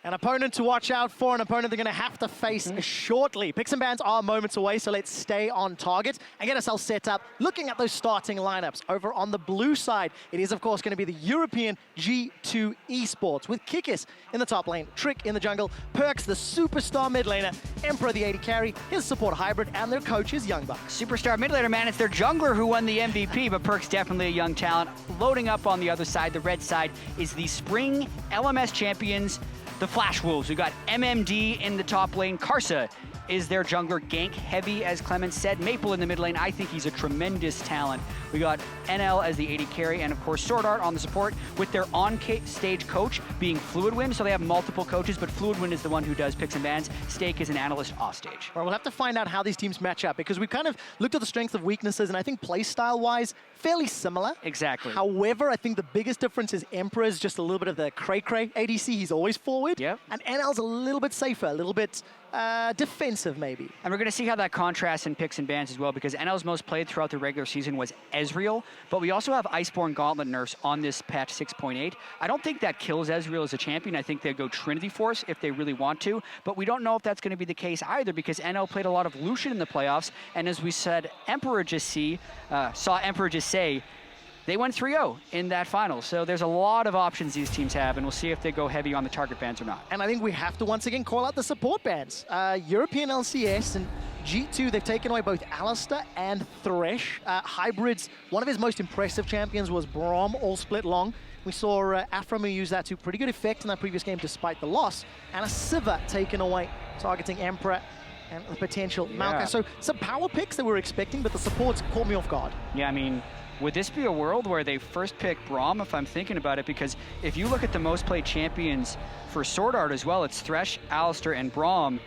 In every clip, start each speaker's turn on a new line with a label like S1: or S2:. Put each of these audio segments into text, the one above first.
S1: An opponent to watch out for, an opponent they're going to have to face shortly. Picks and bans are moments away, so let's stay on target and get ourselves set up. Looking at those starting lineups, over on the blue side, it is, of course, going to be the European G2 Esports, with Kikis in the top lane, Trick in the jungle, Perks, the superstar mid laner, Emperor, the AD carry, his support hybrid, and their coach is Young Buck.
S2: Superstar mid laner, man, it's their jungler who won the MVP, but Perks definitely a young talent. Loading up on the other side, the red side, is the spring LMS champions, the Flash Wolves. We got MMD in the top lane. Karsa is their jungler, gank heavy, as Clemens said. Maple in the mid lane, I think he's a tremendous talent. We got NL as the AD carry, and of course Sword Art on the support, with their on-stage coach being Fluidwind, so they have multiple coaches, but Fluidwind is the one who does picks and bans. Stake is an analyst off-stage.
S1: Well, we'll have to find out how these teams match up, because we've kind of looked at the strengths of weaknesses, and I think playstyle-wise, fairly similar.
S2: Exactly.
S1: However, I think the biggest difference is Emperor's just a little bit of the cray-cray ADC. He's always forward.
S2: Yep.
S1: And NL's a little bit safer, a little bit defensive, maybe.
S2: And we're going to see how that contrasts in picks and bans as well, because NL's most played throughout the regular season was Ezreal, but we also have Iceborne Gauntlet nerfs on this patch 6.8. I don't think that kills Ezreal as a champion. I think they'll go Trinity Force if they really want to, but we don't know if that's going to be the case either, because NL played a lot of Lucian in the playoffs, and as we said, saw Emperor just say, they went 3-0 in that final. So there's a lot of options these teams have, and we'll see if they go heavy on the target bans or not.
S1: And I think we have to once again call out the support bans. European LCS and G2, they've taken away both Alistair and Thresh. Hybrids, one of his most impressive champions was Braum, all split long. We saw Aframu use that to pretty good effect in that previous game despite the loss. And a Sivir taken away, targeting Emperor and the potential Maokai. So some power picks that we were expecting, but the supports caught me off guard.
S2: Yeah, I mean, would this be a world where they first pick Braum, if I'm thinking about it? Because if you look at the most played champions for Sword Art as well, it's Thresh, Alistair, and Braum.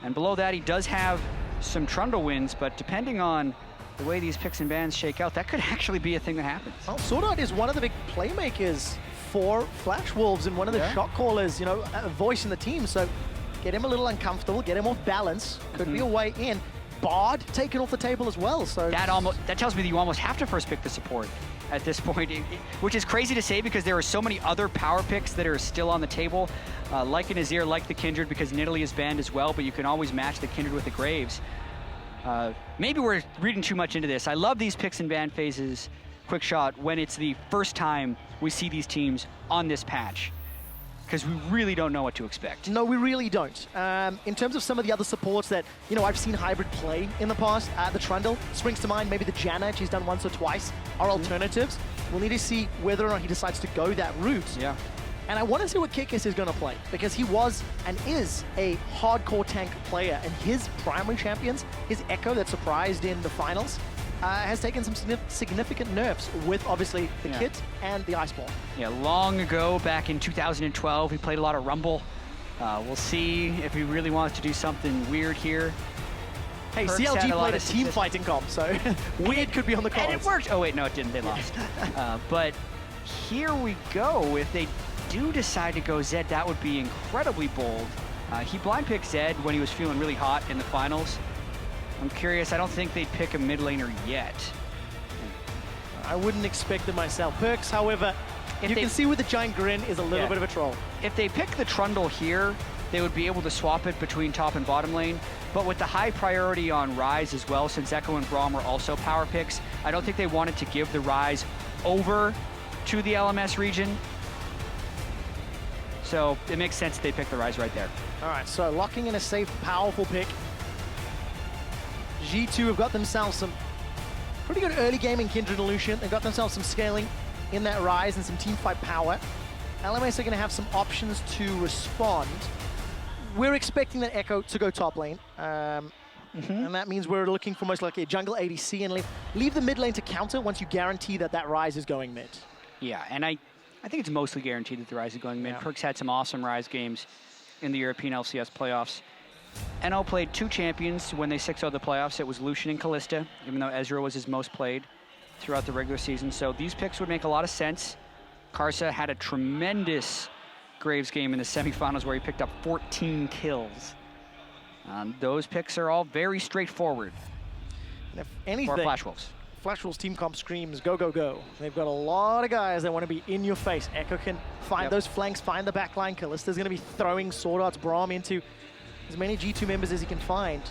S2: And below that, he does have some Trundle wins, but depending on the way these picks and bans shake out, that could actually be a thing that happens.
S1: Well, Sword Art is one of the big playmakers for Flash Wolves and one of the shot callers, you know, a voice in the team. So get him a little uncomfortable, get him off balance. Could be a way in. Bard taken off the table as well, so
S2: that tells me that you almost have to first pick the support at this point, which is crazy to say because there are so many other power picks that are still on the table, like an Azir, like the Kindred, because Nidalee is banned as well, but you can always match the Kindred with the Graves. Maybe we're reading too much into this. I love these picks and ban phases, quick shot, when it's the first time we see these teams on this patch, because we really don't know what to expect.
S1: No, we really don't. In terms of some of the other supports that, you know, I've seen Hybrid play in the past, the Trundle springs to mind, maybe the Janna, she's done once or twice, are alternatives. We'll need to see whether or not he decides to go that route.
S2: Yeah.
S1: And I want to see what Kikis is going to play, because he was and is a hardcore tank player, and his primary champions, his Echo that surprised in the finals, has taken some significant nerfs with, obviously, the kit and the Iceborne.
S2: Yeah, long ago, back in 2012, he played a lot of Rumble. We'll see if he really wants to do something weird here.
S1: Hey,
S2: Perks
S1: CLG played a team fighting comp, so weird could be on the cards.
S2: And it worked. Oh, wait, no, it didn't. They lost. But here we go. If they do decide to go Zed, that would be incredibly bold. He blind picked Zed when he was feeling really hot in the finals. I'm curious, I don't think they'd pick a mid laner yet.
S1: I wouldn't expect it myself. Perks, however, you can see with the giant grin is a little bit of a troll.
S2: If they pick the Trundle here, they would be able to swap it between top and bottom lane. But with the high priority on Ryze as well, since Echo and Braum are also power picks, I don't think they wanted to give the Ryze over to the LMS region. So it makes sense they pick the Ryze right there.
S1: All right, so locking in a safe, powerful pick. G2 have got themselves some pretty good early game in Kindred and Lucian. They've got themselves some scaling in that Ryze and some teamfight power. LMS are going to have some options to respond. We're expecting that Echo to go top lane. And that means we're looking for most likely a jungle ADC and leave the mid lane to counter once you guarantee that that Ryze is going mid.
S2: Yeah, and I think it's mostly guaranteed that the Ryze is going mid. Perks had some awesome Ryze games in the European LCS playoffs. NL played two champions when they 6-0'd the playoffs. It was Lucian and Kalista, even though Ezreal was his most played throughout the regular season. So these picks would make a lot of sense. Karsa had a tremendous Graves game in the semifinals where he picked up 14 kills. Those picks are all very straightforward
S1: and if anything,
S2: for Flash Wolves.
S1: Flash Wolves team comp screams, go, go, go. They've got a lot of guys that want to be in your face. Echo can find those flanks, find the backline. Kallista's going to be throwing sword arts, Braum into as many G2 members as he can find.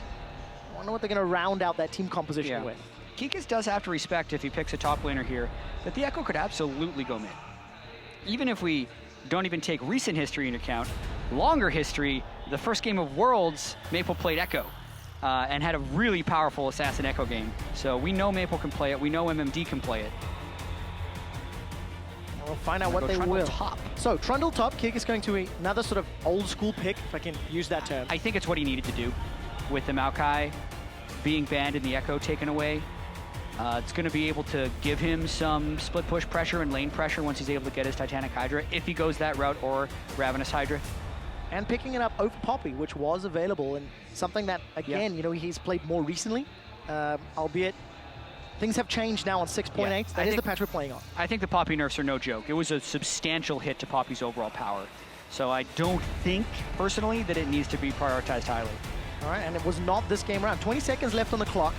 S1: I wonder what they're going to round out that team composition with.
S2: Kikis does have to respect, if he picks a top laner here, that the Echo could absolutely go mid. Even if we don't even take recent history into account, longer history, the first game of Worlds, Maple played Echo. And had a really powerful Assassin Echo game. So we know Maple can play it. We know MMD can play it.
S1: We'll find out what they will.
S2: Top.
S1: So Trundle top, Kick is going to another sort of old school pick, if I can use that term.
S2: I think it's what he needed to do with the Maokai being banned and the Echo taken away. It's going to be able to give him some split push pressure and lane pressure once he's able to get his Titanic Hydra, if he goes that route, or Ravenous Hydra.
S1: And picking it up over Poppy, which was available, and something that, again, you know, he's played more recently, albeit things have changed now on 6.8. That is the patch we're playing on.
S2: I think the Poppy nerfs are no joke. It was a substantial hit to Poppy's overall power. So I don't think, personally, that it needs to be prioritized highly.
S1: All right, and it was not this game round. 20 seconds left on the clock.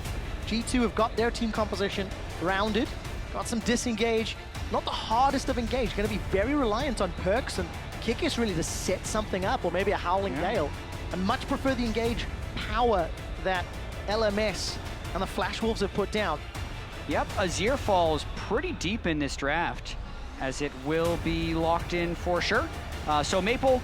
S1: G2 have got their team composition rounded, got some disengage. Not the hardest of engage, going to be very reliant on perks and Kikis really to set something up, or maybe a Howling Gale. I much prefer the engage power that LMS and the Flash Wolves have put down.
S2: Yep, Azir falls pretty deep in this draft, as it will be locked in for sure. So Maple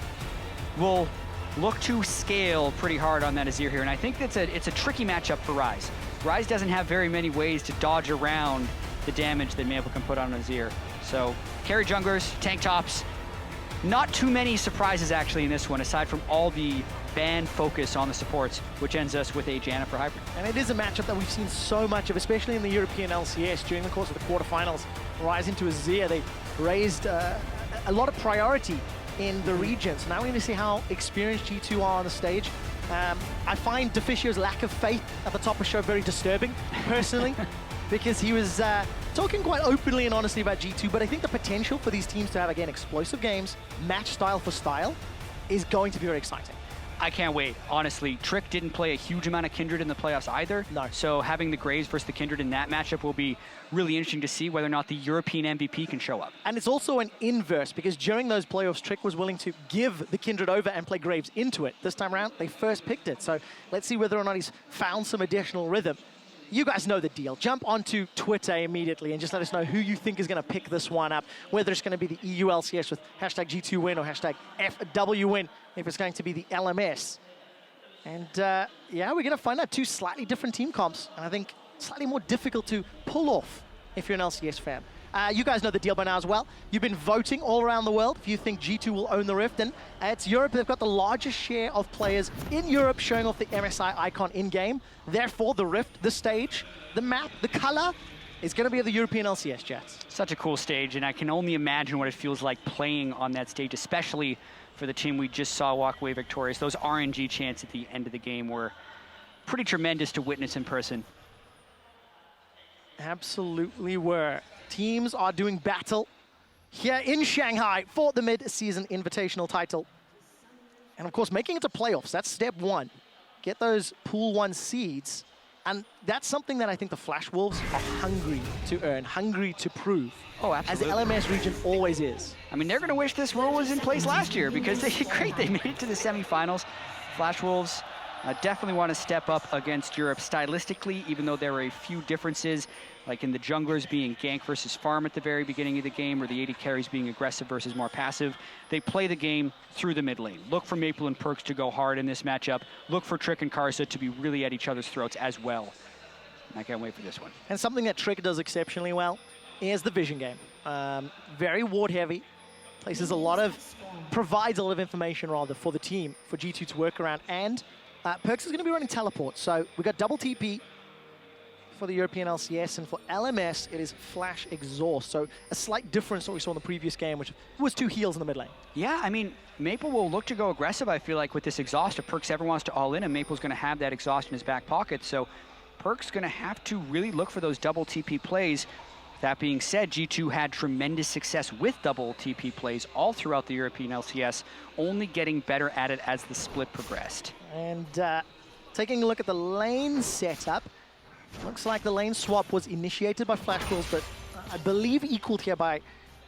S2: will look to scale pretty hard on that Azir here, and I think it's a tricky matchup for Ryze. Ryze doesn't have very many ways to dodge around the damage that Maple can put on Azir. So carry junglers, tank tops, not too many surprises actually in this one, aside from all the ban focus on the supports, which ends us with a Janna for Hybrid.
S1: And it is a matchup that we've seen so much of, especially in the European LCS during the course of the quarterfinals. Rise into Azir, they raised a lot of priority in the region. So now we're going to see how experienced G2 are on the stage. I find Deficio's lack of faith at the top of the show very disturbing, personally, because he was talking quite openly and honestly about G2, but I think the potential for these teams to have, again, explosive games, match style for style, is going to be very exciting.
S2: I can't wait, honestly. Trick didn't play a huge amount of Kindred in the playoffs either.
S1: No.
S2: So having the Graves versus the Kindred in that matchup will be really interesting to see whether or not the European MVP can show up.
S1: And it's also an inverse, because during those playoffs, Trick was willing to give the Kindred over and play Graves into it. This time around, they first picked it. So let's see whether or not he's found some additional rhythm. You guys know the deal. Jump onto Twitter immediately and just let us know who you think is going to pick this one up, whether it's going to be the EU LCS with hashtag G2win or hashtag FWwin, if it's going to be the LMS. And yeah, we're going to find out two slightly different team comps, and I think slightly more difficult to pull off if you're an LCS fan. You guys know the deal by now as well. You've been voting all around the world if you think G2 will own the Rift, and it's Europe. They've got the largest share of players in Europe showing off the MSI icon in-game. Therefore, the Rift, the stage, the map, the color is going to be of the European LCS, Jets.
S2: Such a cool stage, and I can only imagine what it feels like playing on that stage, especially for the team we just saw walk away victorious. Those RNG chants at the end of the game were pretty tremendous to witness in person.
S1: Absolutely were. Teams are doing battle here in Shanghai for the Mid-Season Invitational title. And of course, making it to playoffs, that's step one. Get those Pool 1 seeds. And that's something that I think the Flash Wolves are hungry to earn, hungry to prove.
S2: Oh, absolutely.
S1: As the LMS region always is.
S2: I mean, they're going to wish this rule was in place last year, because they did great. They made it to the semifinals. Flash Wolves definitely want to step up against Europe stylistically, even though there are a few differences, like in the junglers being gank versus farm at the very beginning of the game, or the AD carries being aggressive versus more passive. They play the game through the mid lane. Look for Maple and Perks to go hard in this matchup. Look for Trick and Karsa to be really at each other's throats as well. I can't wait for this one.
S1: And something that Trick does exceptionally well is the vision game. Very ward heavy. Provides a lot of information rather for the team, for G2 to work around. And Perks is going to be running teleport. So we got double TP for the European LCS, and for LMS, it is Flash Exhaust. So a slight difference to what we saw in the previous game, which was 2 heals in the mid lane.
S2: Yeah, I mean, Maple will look to go aggressive, I feel like, with this Exhaust. If Perks ever wants to all in, and Maple's going to have that Exhaust in his back pocket. So Perks going to have to really look for those double TP plays. That being said, G2 had tremendous success with double TP plays all throughout the European LCS, only getting better at it as the split progressed.
S1: And taking a look at the lane setup, Looks like the lane swap was initiated by Flash Wolves, but I believe equaled here by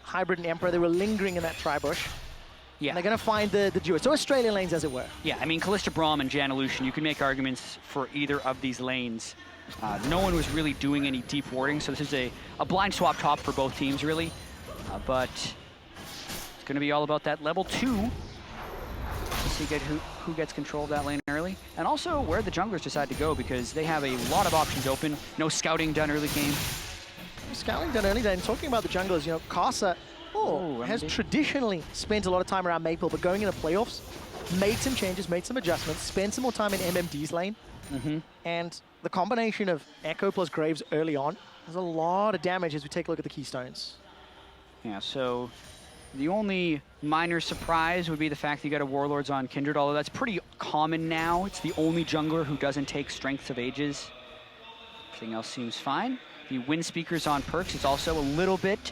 S1: Hybrid and Emperor. They were lingering in that tri-bush.
S2: Yeah.
S1: And they're going to find the duo. So Australian lanes, as it were.
S2: Yeah, I mean, Kalista Braum and Janelution, you can make arguments for either of these lanes. No one was really doing any deep warding, so this is a blind swap top for both teams, really. But it's going to be all about that level 2. To see who gets control of that lane early. And also where the junglers decide to go, because they have a lot of options open. No scouting done early game.
S1: Scouting done early game. Talking about the junglers, you know, Karsa has traditionally spent a lot of time around Maple, but going into playoffs, made some changes, made some adjustments, spent some more time in MMD's lane. And the combination of Echo plus Graves early on has a lot of damage as we take a look at the keystones.
S2: Yeah, so the only minor surprise would be the fact that you got a Warlords on Kindred, although that's pretty common now. It's the only jungler who doesn't take Strengths of Ages. Everything else seems fine. The Wind Speakers on Perks is also a little bit...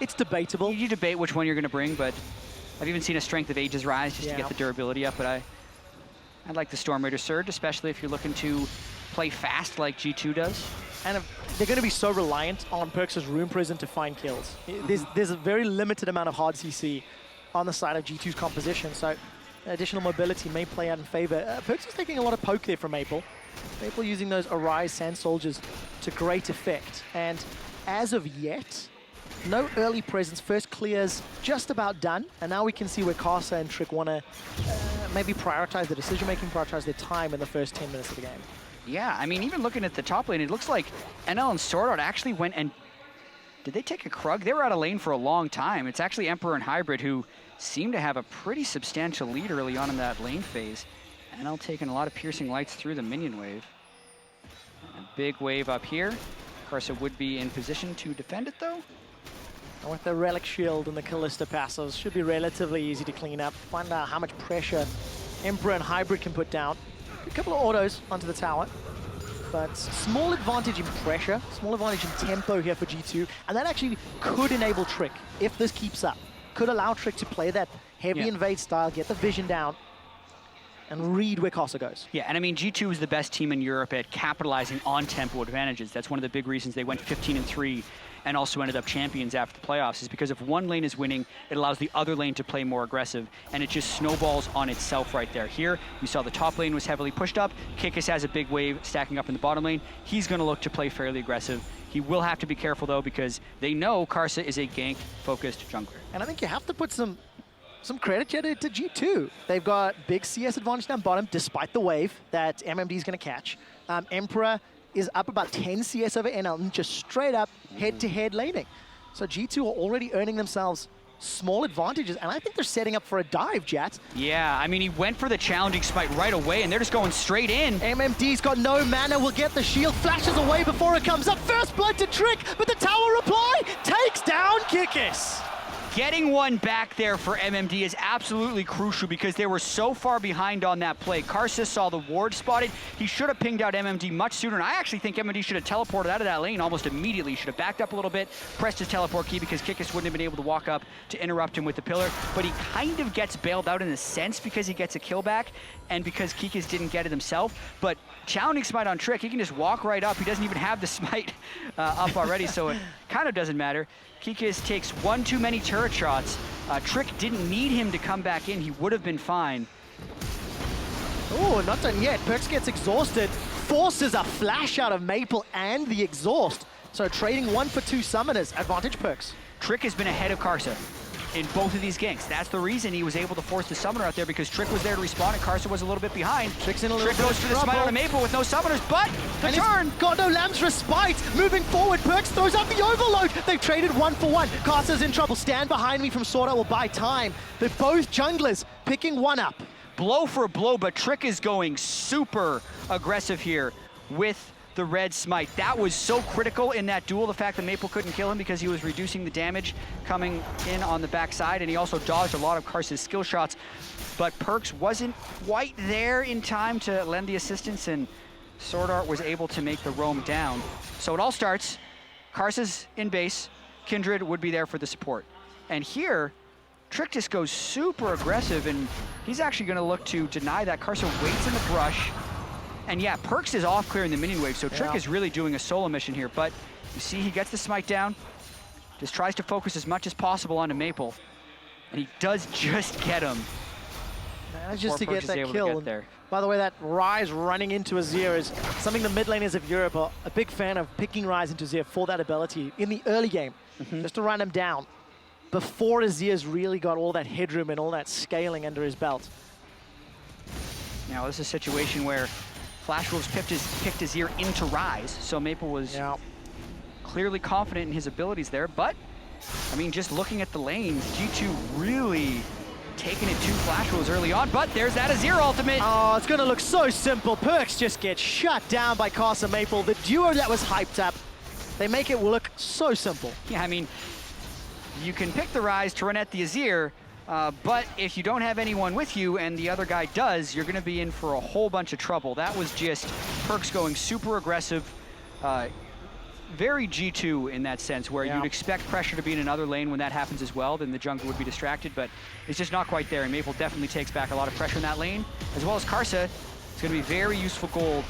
S1: it's debatable.
S2: You debate which one you're going to bring, but I've even seen a Strength of Ages rise just to get the durability up, but I like the Storm Raider Surge, especially if you're looking to play fast like G2 does.
S1: And they're going to be so reliant on Perks' Rune Prison to find kills. There's a very limited amount of hard CC on the side of G2's composition, so additional mobility may play out in favor. Perks is taking a lot of poke there from Maple. Maple using those Arise Sand Soldiers to great effect. And as of yet, no early presence. First clear's just about done. And now we can see where Karsa and Trick want to maybe prioritize the decision-making, prioritize their time in the first 10 minutes of the game.
S2: Yeah, I mean, even looking at the top lane, it looks like NL and Sword Art actually went and... Did they take a Krug? They were out of lane for a long time. It's actually Emperor and Hybrid who seem to have a pretty substantial lead early on in that lane phase. NL taking a lot of piercing lights through the minion wave. A big wave up here. Karsa would be in position to defend it, though.
S1: And with the Relic Shield and the Kalista passives, should be relatively easy to clean up. Find out how much pressure Emperor and Hybrid can put down. A couple of autos onto the tower. But small advantage in pressure, small advantage in tempo here for G2. And that actually could enable Trick, if this keeps up. Could allow Trick to play that heavy invade style, get the vision down, and read where Karsa goes.
S2: Yeah, and I mean, G2 is the best team in Europe at capitalizing on tempo advantages. That's one of the big reasons they went 15-3 and also ended up champions after the playoffs, is because if one lane is winning, it allows the other lane to play more aggressive, and it just snowballs on itself right there. Here, we saw the top lane was heavily pushed up. Kikis has a big wave stacking up in the bottom lane. He's going to look to play fairly aggressive. He will have to be careful, though, because they know Karsa is a gank-focused jungler. And
S1: I think you have to put some credit here to G2. They've got big CS advantage down bottom, despite the wave that MMD is going to catch. Emperor is up about 10 CS over NL, just straight up head-to-head laning. So G2 are already earning themselves small advantages, and I think they're setting up for a dive, Jat.
S2: Yeah, I mean, he went for the challenging smite right away, and they're just going straight in.
S1: MMD's got no mana, will get the shield, flashes away before it comes up. First blood to Trick, but the tower reply takes down Kikis.
S2: Getting one back there for MMD is absolutely crucial because they were so far behind on that play. Karsa saw the ward spotted. He should have pinged out MMD much sooner, and I actually think MMD should have teleported out of that lane almost immediately. He should have backed up a little bit, pressed his teleport key because Kikis wouldn't have been able to walk up to interrupt him with the pillar, but he kind of gets bailed out in a sense because he gets a kill back and because Kikis didn't get it himself. But challenging smite on Trick, he can just walk right up. He doesn't even have the smite up already, so it kind of doesn't matter. Kikis takes one too many turret shots. Trick didn't need him to come back in. He would have been fine.
S1: Oh, not done yet. Perks gets exhausted, forces a flash out of Maple and the exhaust. So trading 1 for 2 summoners, advantage Perks.
S2: Trick has been ahead of Karsa in both of these ganks. That's the reason he was able to force the summoner out there, because Trick was there to respawn and Karsa was a little bit behind.
S1: Trick's in a little
S2: Trick goes for the smite on a Maple with no summoners, but the turn!
S1: Got no Lamb's Respite. Moving forward, Perks throws out the overload. They've traded 1 for 1. Karsa's in trouble. Stand behind me from Sword Art will buy time. They're both junglers picking one up.
S2: Blow for blow, but Trick is going super aggressive here with the red smite. That was so critical in that duel, the fact that Maple couldn't kill him because he was reducing the damage coming in on the backside, and he also dodged a lot of Karsa's skill shots, but Perks wasn't quite there in time to lend the assistance, and Sword Art was able to make the roam down. So it all starts, Karsa's in base, Kindred would be there for the support. And here, Trick just goes super aggressive, and he's actually gonna look to deny that. Karsa waits in the brush, And yeah, Perks is off clearing the minion wave, so Trick is really doing a solo mission here. But you see, he gets the smite down, just tries to focus as much as possible onto Maple, and he does just get him.
S1: Just to get that kill.
S2: There.
S1: By the way, that Ryze running into Azir is something the mid laners of Europe are a big fan of, picking Ryze into Azir for that ability in the early game, just to run him down before Azir's really got all that headroom and all that scaling under his belt.
S2: Now this is a situation where Flash Wolves picked Azir into Ryze, so Maple was clearly confident in his abilities there, but I mean, just looking at the lanes, G2 really taking it to Flash Wolves early on, but there's that Azir ultimate.
S1: Oh, it's gonna look so simple. Perks just gets shut down by Casa Maple. The duo that was hyped up, they make it look so simple.
S2: Yeah, I mean, you can pick the Ryze to run at the Azir, but if you don't have anyone with you and the other guy does, you're gonna be in for a whole bunch of trouble. That was just Perks going super aggressive, very G2 in that sense, where you'd expect pressure to be in another lane. When that happens as well, then the jungler would be distracted, but it's just not quite there, and Maple definitely takes back a lot of pressure in that lane, as well as Karsa. It's going to be very useful gold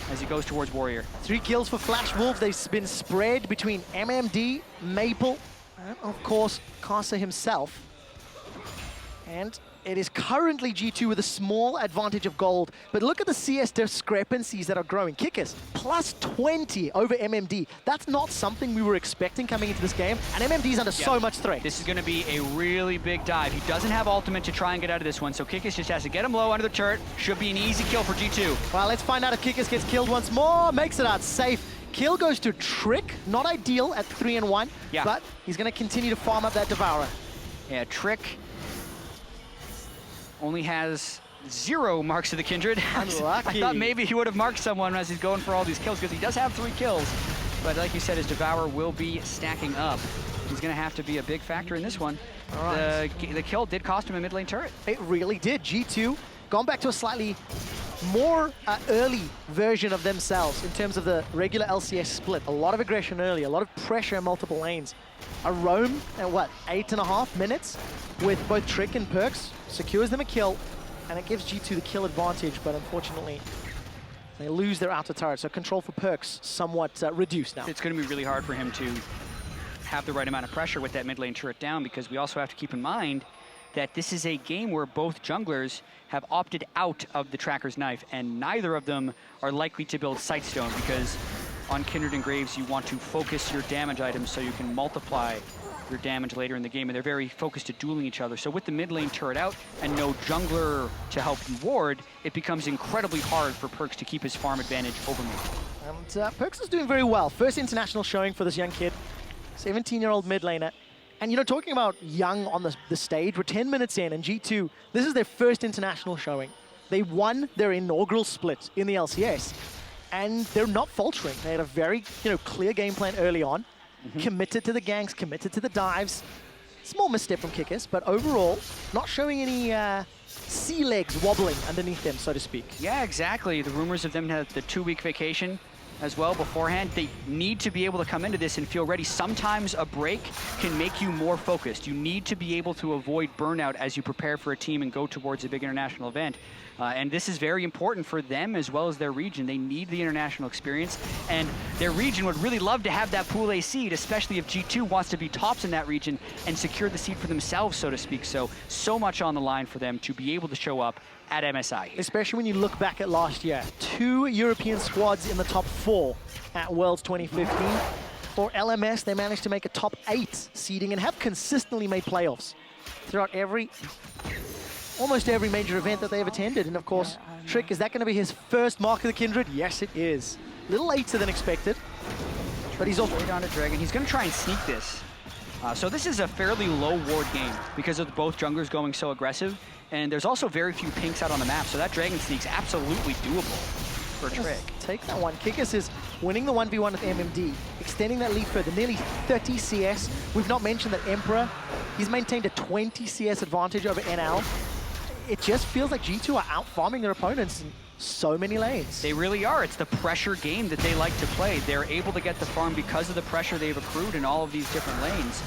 S2: as he goes towards Warrior. 3
S1: kills for Flash Wolves. They've been spread between MMD, Maple, and of course, Karsa himself. And it is currently G2 with a small advantage of gold, but look at the CS discrepancies that are growing. Kickers, plus 20 over MMD. That's not something we were expecting coming into this game, and MMD's under so much threat.
S2: This is going to be a really big dive. He doesn't have ultimate to try and get out of this one, so Kickers just has to get him low under the turret. Should be an easy kill for G2.
S1: Well, let's find out if Kickers gets killed once more. Makes it out safe. Kill goes to Trick. Not ideal at 3-1, but he's going to continue to farm up that Devourer.
S2: Yeah, Trick only has 0 marks of the Kindred.
S1: Unlucky.
S2: I thought maybe he would have marked someone as he's going for all these kills, because he does have 3 kills. But like you said, his Devourer will be stacking up. He's going to have to be a big factor in this one. The kill did cost him a mid lane turret.
S1: It really did. G2 gone back to a slightly more early version of themselves in terms of the regular LCS split. A lot of aggression early, a lot of pressure in multiple lanes. A roam at what, 8.5 minutes with both Trick and Perks secures them a kill, and it gives G2 the kill advantage, but unfortunately they lose their outer turret, so control for Perks somewhat reduced now.
S2: It's going to be really hard for him to have the right amount of pressure with that mid lane turret down, because we also have to keep in mind that this is a game where both junglers have opted out of the Tracker's Knife, and neither of them are likely to build Sightstone, because on Kindred and Graves you want to focus your damage items so you can multiply your damage later in the game, and they're very focused at dueling each other. So with the mid lane turret out and no jungler to help you ward, it becomes incredibly hard for Perks to keep his farm advantage over me.
S1: And Perks is doing very well. First international showing for this young kid, 17-year-old mid laner. And you know, talking about young on the stage, we're 10 minutes in, and G2, this is their first international showing. They won their inaugural split in the LCS, and they're not faltering. They had a very clear game plan early on. Committed to the ganks, committed to the dives. Small misstep from Kickers, but overall, not showing any sea legs wobbling underneath them, so to speak.
S2: Yeah, exactly. The rumors of them had the 2-week vacation as well beforehand. They need to be able to come into this and feel ready. Sometimes a break can make you more focused. You need to be able to avoid burnout as you prepare for a team and go towards a big international event. And this is very important for them as well as their region. They need the international experience, and their region would really love to have that Pool A seed, especially if G2 wants to be tops in that region and secure the seed for themselves, so to speak. So much on the line for them to be able to show up at MSI.
S1: Especially when you look back at last year. 2 European squads in the top 4 at Worlds 2015. For LMS, they managed to make a top 8 seeding and have consistently made playoffs throughout almost every major event that they've attended. And of course, Trick, is that going to be his first mark of the Kindred? Yes, it is. A little later than expected, but he's off.
S2: Straight on to Dragon. He's going to try and sneak this. So this is a fairly low ward game because of both junglers going so aggressive, and there's also very few pinks out on the map, so that Dragon sneak's absolutely doable for Trick.
S1: Take that one. Kikis is winning the 1v1 with MMD, extending that lead further, nearly 30 CS. We've not mentioned that Emperor, he's maintained a 20 CS advantage over NL. It just feels like G2 are out-farming their opponents in so many lanes.
S2: They really are. It's the pressure game that they like to play. They're able to get the farm because of the pressure they've accrued in all of these different lanes.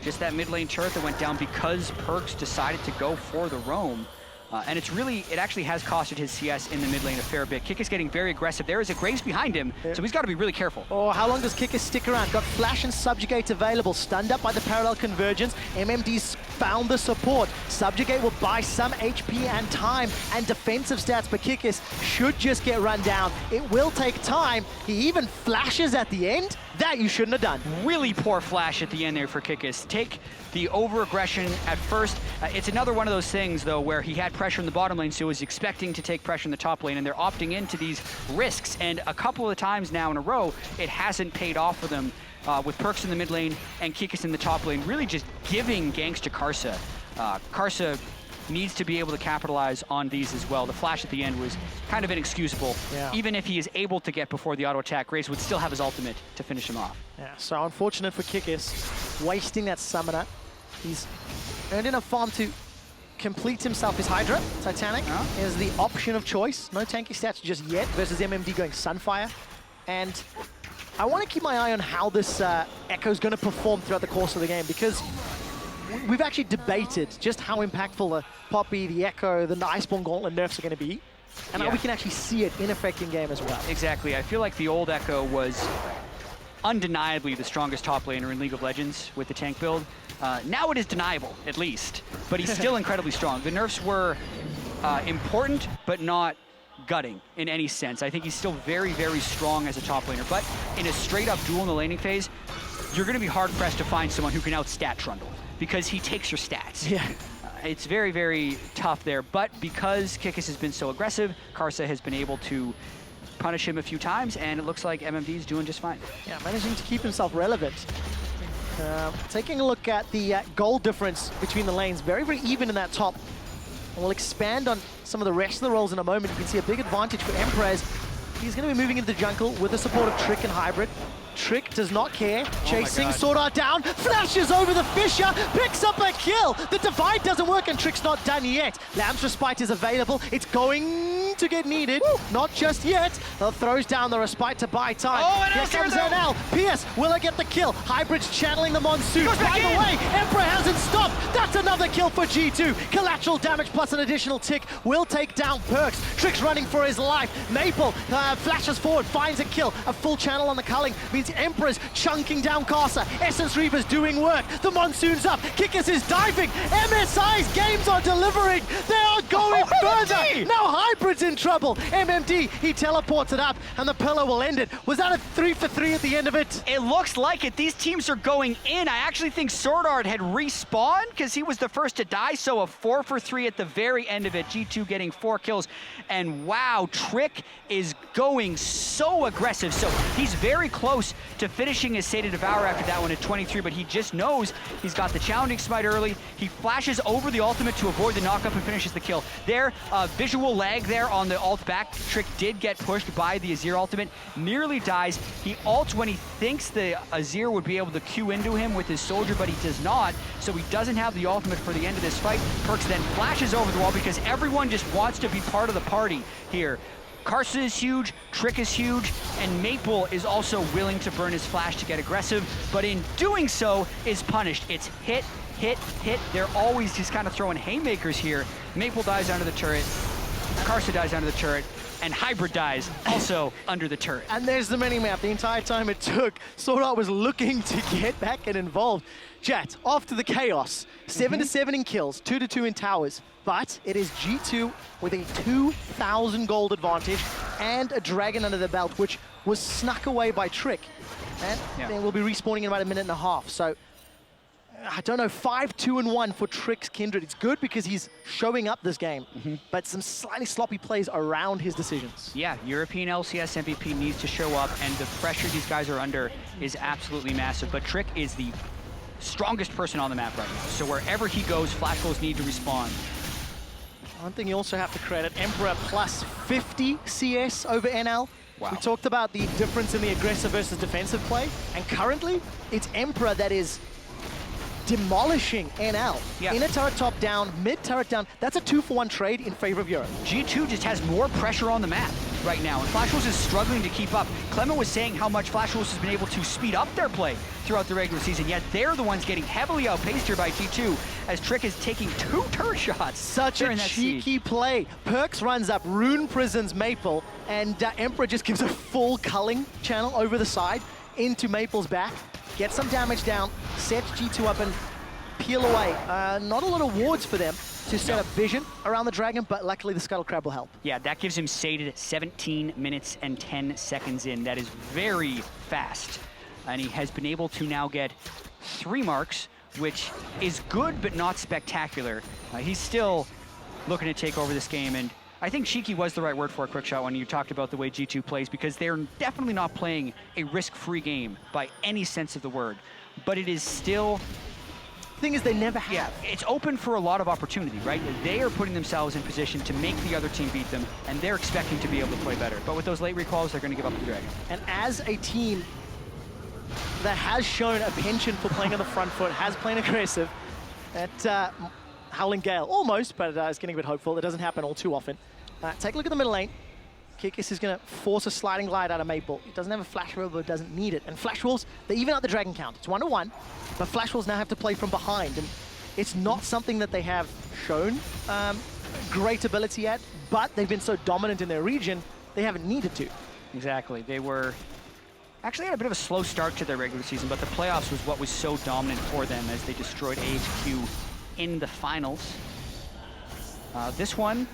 S2: Just that mid lane turret that went down because Perks decided to go for the roam. And it actually has costed his CS in the mid lane a fair bit. Kick is getting very aggressive. There is a Graves behind him, so he's got to be really careful.
S1: Oh, how long does Kicker stick around? Got Flash and Subjugate available. Stunned up by the parallel convergence. MMD's found the support. Subjugate will buy some HP and time and defensive stats, but Kikis should just get run down. It will take time. He even flashes at the end. That you shouldn't have done.
S2: Really poor flash at the end there for Kikis. Take the over-aggression at first. It's another one of those things, though, where he had pressure in the bottom lane, so he was expecting to take pressure in the top lane, and they're opting into these risks. And a couple of times now in a row, it hasn't paid off for them, with Perkz in the mid lane and Kikis in the top lane, really just giving ganks to Karsa. Karsa needs to be able to capitalize on these as well. The flash at the end was kind of inexcusable.
S1: Yeah.
S2: Even if he is able to get before the auto attack, Graves would still have his ultimate to finish him off.
S1: Yeah, so unfortunate for Kikis, wasting that summoner. He's earned enough farm to complete himself his Hydra. Titanic is the option of choice. No tanky stats just yet versus MMD going Sunfire. And I want to keep my eye on how this Echo is going to perform throughout the course of the game, because we've actually debated just how impactful the Poppy, the Echo, the Iceborne Gauntlet nerfs are going to be, and how we can actually see it in effect in game as well.
S2: Exactly. I feel like the old Echo was undeniably the strongest top laner in League of Legends with the tank build. Now it is deniable, at least, but he's still incredibly strong. The nerfs were important, but not gutting in any sense. I think he's still very, very strong as a top laner, but in a straight-up duel in the laning phase, you're going to be hard-pressed to find someone who can outstat Trundle, because he takes your stats.
S1: Yeah.
S2: It's very, very tough there, but because Kikis has been so aggressive, Karsa has been able to punish him a few times, and it looks like MMD is doing just fine.
S1: Yeah, managing to keep himself relevant. Taking a look at the goal difference between the lanes, very, very even in that top. And we'll expand on some of the rest of the roles in a moment. You can see a big advantage for Emprez. He's going to be moving into the jungle with the support of Trick and Hybrid. Trick does not care, chasing Sword Art down, flashes over the Fissure, picks up a kill. The divide doesn't work and Trick's not done yet. Lamb's Respite is available. It's going to get needed. Woo. Not just yet. Throws down the Respite to buy time.
S2: Oh, and
S1: here comes NL. Pierce, will it get the kill? Hybrid's channeling the Monsoon. By the way, Emperor hasn't stopped. That's another kill for G2. Collateral damage plus an additional tick will take down Perkz. Trick's running for his life. Maple flashes forward, finds a kill. A full channel on the culling means Emperor's chunking down Karsa. Essence Reaver's doing work. The Monsoon's up. Kikis is diving. MSI's games are delivering. They are going further. Now Hybrid's in trouble. MMD, he teleports it up and the pillar will end it. Was that a 3 for 3 at the end of it?
S2: It looks like it. These teams are going in. I actually think Sword Art had respawned because he was the first to die, so a 4 for 3 at the very end of it. G2 getting 4 kills. And wow, Trick is going so aggressive. So he's very close to finishing his Sated Devour after that one at 23, but he just knows he's got the Challenging Smite early. He flashes over the ultimate to avoid the knockup and finishes the kill. There, visual lag there on the ult back. Trick did get pushed by the Azir ultimate, nearly dies. He ults when he thinks the Azir would be able to Q into him with his soldier, but he does not, so he doesn't have the ultimate for the end of this fight. Perkz then flashes over the wall because everyone just wants to be part of the party here. Karsa is huge, Trick is huge, and Maple is also willing to burn his flash to get aggressive, but in doing so is punished. It's hit, hit, hit. They're always just kind of throwing haymakers here. Maple dies under the turret, Karsa dies under the turret, and Hybrid dies also under the turret.
S1: And there's the mini-map. The entire time it took, Sword Art was looking to get back and involved. Chat, after the chaos, 7 to 7 in kills, 2 to 2 in towers, but it is G2 with a 2,000 gold advantage and a dragon under the belt, which was snuck away by Trick. And they will be respawning in about a minute and a half. So, I don't know, 5-2-1 for Trick's Kindred. It's good because he's showing up this game, but some slightly sloppy plays around his decisions.
S2: Yeah, European LCS MVP needs to show up, and the pressure these guys are under is absolutely massive. But Trick is the strongest person on the map right now, so wherever he goes, flash goals need to respond.
S1: One thing you also have to credit, Emperor plus 50 CS over NL.
S2: Wow.
S1: We talked about the difference in the aggressive versus defensive play, and currently, it's Emperor that is demolishing NL.
S2: Yeah.
S1: Inner turret top down, mid turret down. That's a 2-for-1 trade in favor of Europe.
S2: G2 just has more pressure on the map. right now, and Flash Wolves is struggling to keep up. Clement was saying how much Flash Wolves has been able to speed up their play throughout the regular season, yet they're the ones getting heavily outpaced here by G2, as Trick is taking 2 turret shots.
S1: Such a cheeky play. Perks runs up, Rune prisons Maple, and Emperor just gives a full culling channel over the side into Maple's back, gets some damage down, sets G2 up and peel away. Not a lot of wards for them to set up vision around the dragon, but luckily the Scuttle Crab will help.
S2: Yeah, that gives him sated 17 minutes and 10 seconds in. That is very fast. And he has been able to now get 3 marks, which is good but not spectacular. He's still looking to take over this game, and I think cheeky was the right word for a quick shot when you talked about the way G2 plays, because they're definitely not playing a risk-free game by any sense of the word, but it is still...
S1: Thing is, they never have.
S2: Yeah, it's open for a lot of opportunity, right? They are putting themselves in position to make the other team beat them, and they're expecting to be able to play better. But with those late recalls, they're going to give up the dragon.
S1: And as a team that has shown a penchant for playing on the front foot, has played aggressive, at Howling Gale, almost, but it's getting a bit hopeful. It doesn't happen all too often. Take a look at the middle lane. Kikis is going to force a sliding glide out of Maple. He doesn't have a Flash Robe, but doesn't need it. And Flash Wolves, they even out the dragon count. It's 1-1, but Flash Wolves now have to play from behind. And it's not something that they have shown great ability at, but they've been so dominant in their region, they haven't needed to.
S2: Exactly. They were actually had a bit of a slow start to their regular season, but the playoffs was what was so dominant for them as they destroyed AHQ in the finals. This one,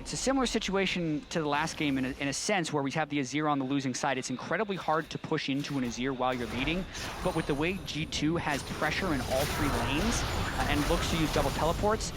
S2: it's a similar situation to the last game in a sense, where we have the Azir on the losing side. It's incredibly hard to push into an Azir while you're leading, but with the way G2 has pressure in all 3 lanes and looks to use double teleports,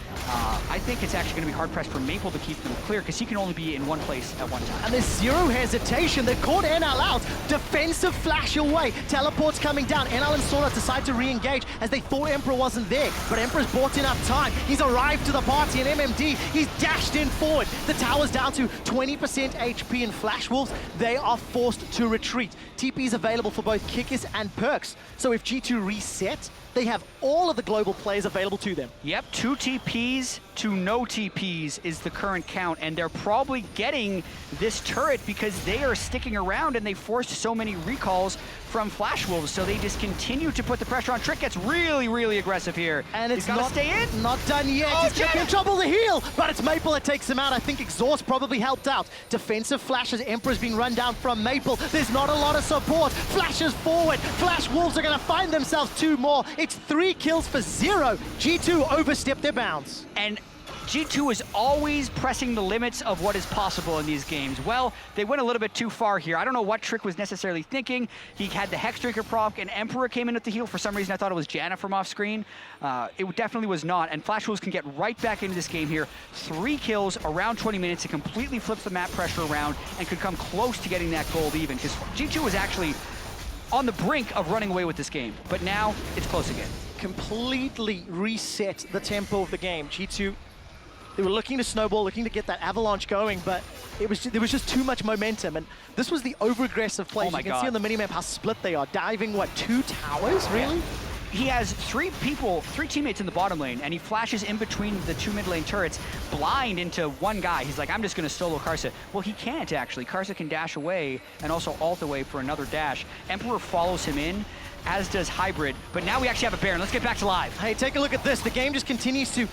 S2: I think it's actually going to be hard-pressed for Maple to keep them clear, because he can only be in one place at one time.
S1: And there's zero hesitation. They've caught NL out. Defensive flash away. Teleports coming down. NL and Sora decide to re-engage as they thought Emperor wasn't there, but Emperor's bought enough time. He's arrived to the party, and MMD, he's dashed in forward. The tower's down to 20% HP, and Flash Wolves, they are forced to retreat. TP is available for both Kikis and Perks. So if G2 reset, they have all of the global players available to them.
S2: Yep, 2 TPs to no TPs is the current count, and they're probably getting this turret because they are sticking around and they forced so many recalls from Flash Wolves, so they just continue to put the pressure on. Trick gets really, really aggressive here.
S1: And it's
S2: not stay in.
S1: Not done yet.
S2: Oh,
S1: He's in trouble to heal, but it's Maple that takes him out. I think Exhaust probably helped out. Defensive flashes. Emperor's being run down from Maple. There's not a lot of support. Flashes forward. Flash Wolves are going to find themselves 2 more. It's 3 kills for 0. G2 overstepped their bounds.
S2: And G2 is always pressing the limits of what is possible in these games. Well, they went a little bit too far here. I don't know what Trick was necessarily thinking. He had the Hexdrinker proc, and Emperor came in with the heal. For some reason, I thought it was Janna from off screen. It definitely was not, and Flash Wolves can get right back into this game here. 3 kills, around 20 minutes. It completely flips the map pressure around and could come close to getting that gold even, because G2 was actually on the brink of running away with this game, but now it's close again.
S1: Completely reset the tempo of the game. G2, they were looking to snowball, looking to get that avalanche going, but there was just too much momentum, and this was the over-aggressive play.
S2: Oh,
S1: you can see on the minimap how split they are. Diving, what, 2 towers, really?
S2: Yeah. He has 3 teammates in the bottom lane, and he flashes in between the 2 mid lane turrets, blind into 1 guy. He's like, I'm just going to solo Karsa. Well, he can't, actually. Karsa can dash away and also ult away for another dash. Emperor follows him in, as does Hybrid, but now we actually have a Baron. Let's get back to live.
S1: Hey, take a look at this. The game just continues to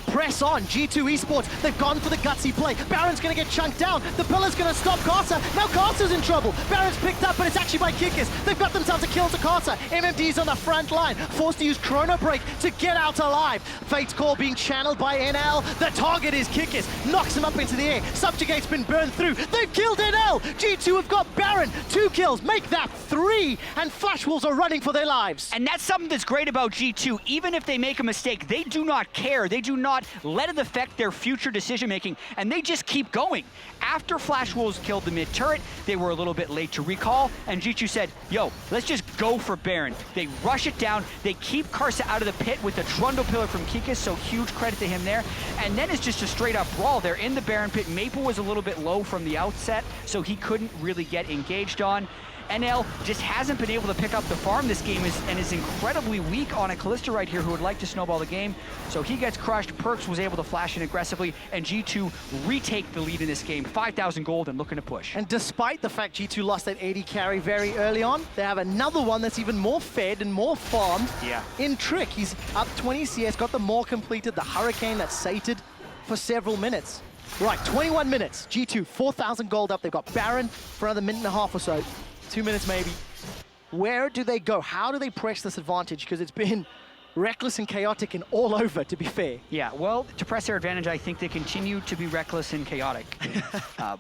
S1: press on. G2 Esports, they've gone for the gutsy play. Baron's going to get chunked down. The Pillar's going to stop Karsa. Now Karsa's in trouble. Baron's picked up, but it's actually by Kikis. They've got themselves a kill to Karsa. MMD's on the front line, forced to use Chrono Break to get out alive. Fate's Call being channeled by NL. The target is Kikis. Knocks him up into the air. Subjugate's been burned through. They've killed NL. G2 have got Baron. 2 kills. Make that 3. And Flash Wolves are running for their lives.
S2: And that's something that's great about G2. Even if they make a mistake, they do not care. They do not let it affect their future decision-making, and they just keep going. After Flash Wolves killed the mid turret, they were a little bit late to recall, and G2 said, yo, let's just go for Baron. They rush it down. They keep Karsa out of the pit with the Trundle Pillar from Kikis, so huge credit to him there. And then it's just a straight-up brawl. They're in the Baron pit. Maple was a little bit low from the outset, so he couldn't really get engaged on. NL just hasn't been able to pick up the farm this game and is incredibly weak on a Kalista right here who would like to snowball the game. So he gets crushed. Perks was able to flash in aggressively, and G2 retake the lead in this game. 5,000 gold and looking to push.
S1: And despite the fact G2 lost that AD carry very early on, they have another one that's even more fed and more farmed in Trick. He's up 20 CS, got the more completed, the Hurricane that's sated for several minutes. Right, 21 minutes. G2, 4,000 gold up. They've got Baron for another minute and a half or so. 2 minutes maybe. Where do they go? How do they press this advantage? Because it's been reckless and chaotic and all over, to be fair.
S2: Yeah, well, to press their advantage, I think they continue to be reckless and chaotic.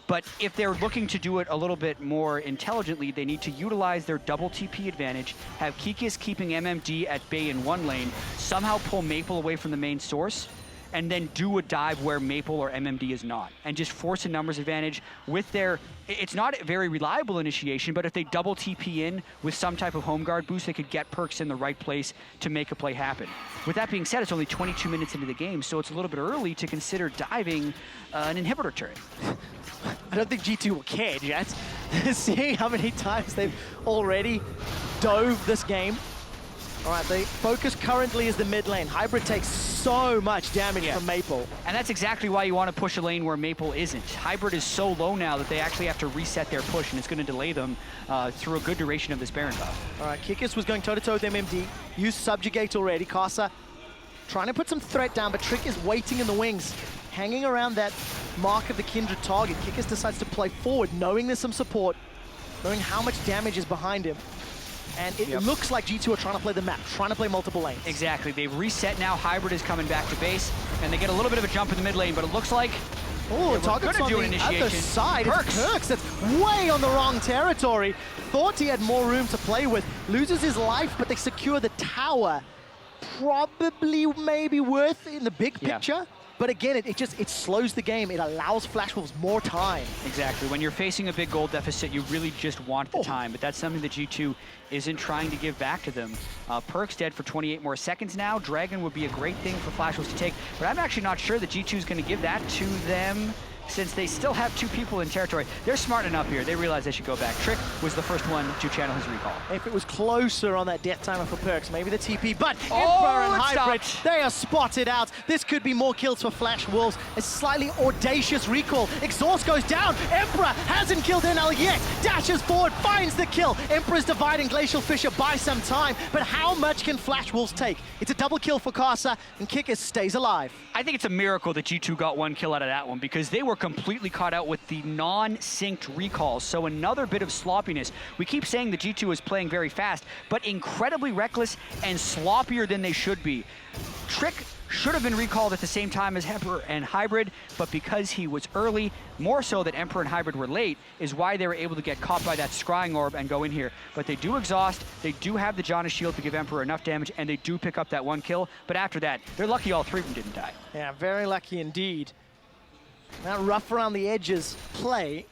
S2: But if they're looking to do it a little bit more intelligently, they need to utilize their double TP advantage, have Kikis keeping MMD at bay in one lane, somehow pull Maple away from the main source, and then do a dive where Maple or MMD is not, and just force a numbers advantage with their, it's not a very reliable initiation, but if they double TP in with some type of home guard boost, they could get Perks in the right place to make a play happen. With that being said, it's only 22 minutes into the game, so it's a little bit early to consider diving an inhibitor turret.
S1: I don't think G2 will care, Jets. Seeing how many times they've already dove this game. All right, the focus currently is the mid lane. Hybrid takes so much damage from Maple.
S2: And that's exactly why you want to push a lane where Maple isn't. Hybrid is so low now that they actually have to reset their push, and it's going to delay them through a good duration of this Baron buff.
S1: All right, Kikis was going toe-to-toe with MMD. Used Subjugate already. Casa trying to put some threat down, but Trick is waiting in the wings, hanging around that mark of the Kindred target. Kikis decides to play forward, knowing there's some support, knowing how much damage is behind him. And it looks like G2 are trying to play the map, trying to play multiple lanes.
S2: Exactly. They've reset now. Hybrid is coming back to base, and they get a little bit of a jump in the mid lane, but it looks like
S1: target's on the other side. It's Perks that's way on the wrong territory. Thought he had more room to play with. Loses his life, but they secure the tower. Probably maybe worth in the big picture. But again, it slows the game. It allows Flash Wolves more time.
S2: Exactly. When you're facing a big gold deficit, you really just want the time. But that's something that G2 isn't trying to give back to them. Perk's dead for 28 more seconds now. Dragon would be a great thing for Flash Wolves to take. But I'm actually not sure that G2 is going to give that to them, since they still have 2 people in territory. They're smart enough here. They realize they should go back. Trick was the first one to channel his recall.
S1: If it was closer on that death timer for Perks, maybe the TP, but Emperor and Hybrid, they are spotted out. This could be more kills for Flash Wolves. A slightly audacious recall. Exhaust goes down. Emperor hasn't killed NL yet. Dashes forward, finds the kill. Emperor's dividing Glacial Fissure by some time, but how much can Flash Wolves take? It's a double kill for Casa, and Kikis stays alive.
S2: I think it's a miracle that G2 got 1 kill out of that one, because they were completely caught out with the non-synced recalls. So another bit of sloppiness. We keep saying that G2 is playing very fast, but incredibly reckless and sloppier than they should be. Trick should have been recalled at the same time as Emperor and Hybrid, but because he was early, more so that Emperor and Hybrid were late, is why they were able to get caught by that scrying orb and go in here. But they do exhaust, they do have the Janna shield to give Emperor enough damage, and they do pick up that 1 kill. But after that, they're lucky all 3 of them didn't die.
S1: Yeah, very lucky indeed. That rough around the edges play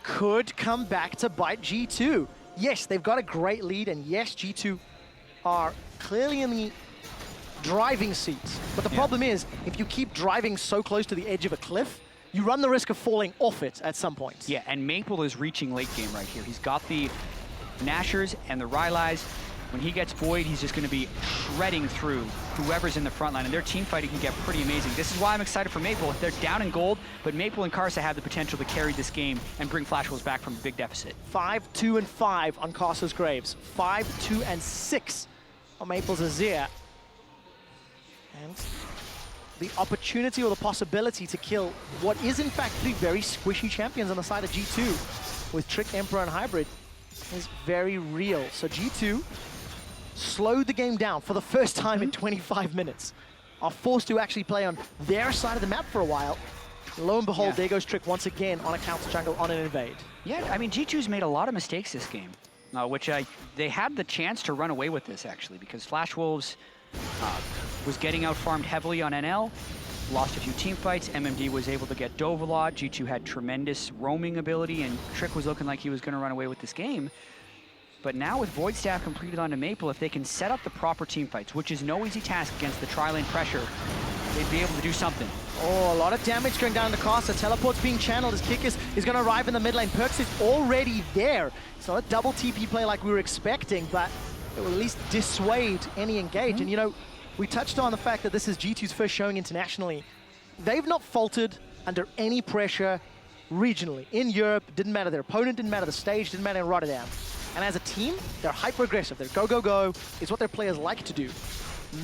S1: could come back to bite G2. Yes, they've got a great lead, and yes, G2 are clearly in the driving seats. But the problem is, if you keep driving so close to the edge of a cliff, you run the risk of falling off it at some point.
S2: Yeah, and Maple is reaching late game right here. He's got the Nashers and the Rylais. When he gets Void, he's just going to be shredding through whoever's in the front line, and their team fighting can get pretty amazing. This is why I'm excited for Maple. They're down in gold, but Maple and Karsa have the potential to carry this game and bring Flash Wolves back from a big deficit.
S1: 5-2-5 on Karsa's Graves. 5-2-6 on Maple's Azir. And the opportunity or the possibility to kill what is in fact 3 very squishy champions on the side of G2 with Trick, Emperor, and Hybrid is very real. So G2 slowed the game down for the first time in 25 minutes. Are forced to actually play on their side of the map for a while. Lo and behold, there goes Trick once again on a counter jungle on an invade.
S2: Yeah, I mean, G2's made a lot of mistakes this game, which they had the chance to run away with this, actually, because Flash Wolves was getting out-farmed heavily on NL, lost a few team fights. MMD was able to get dove a lot. G2 had tremendous roaming ability, and Trick was looking like he was going to run away with this game. But now with Void Staff completed onto Maple, if they can set up the proper team fights, which is no easy task against the tri-lane pressure, they'd be able to do something.
S1: Oh, a lot of damage going down the Karsa. Teleport's being channeled as Kikis is going to arrive in the mid lane. Perkz is already there. It's not a double TP play like we were expecting, but it will at least dissuade any engage. And, you know, we touched on the fact that this is G2's first showing internationally. They've not faltered under any pressure regionally. In Europe, didn't matter their opponent, didn't matter the stage, didn't matter in Rotterdam. And as a team, they're hyper-aggressive. They're go, go, go. It's what their players like to do.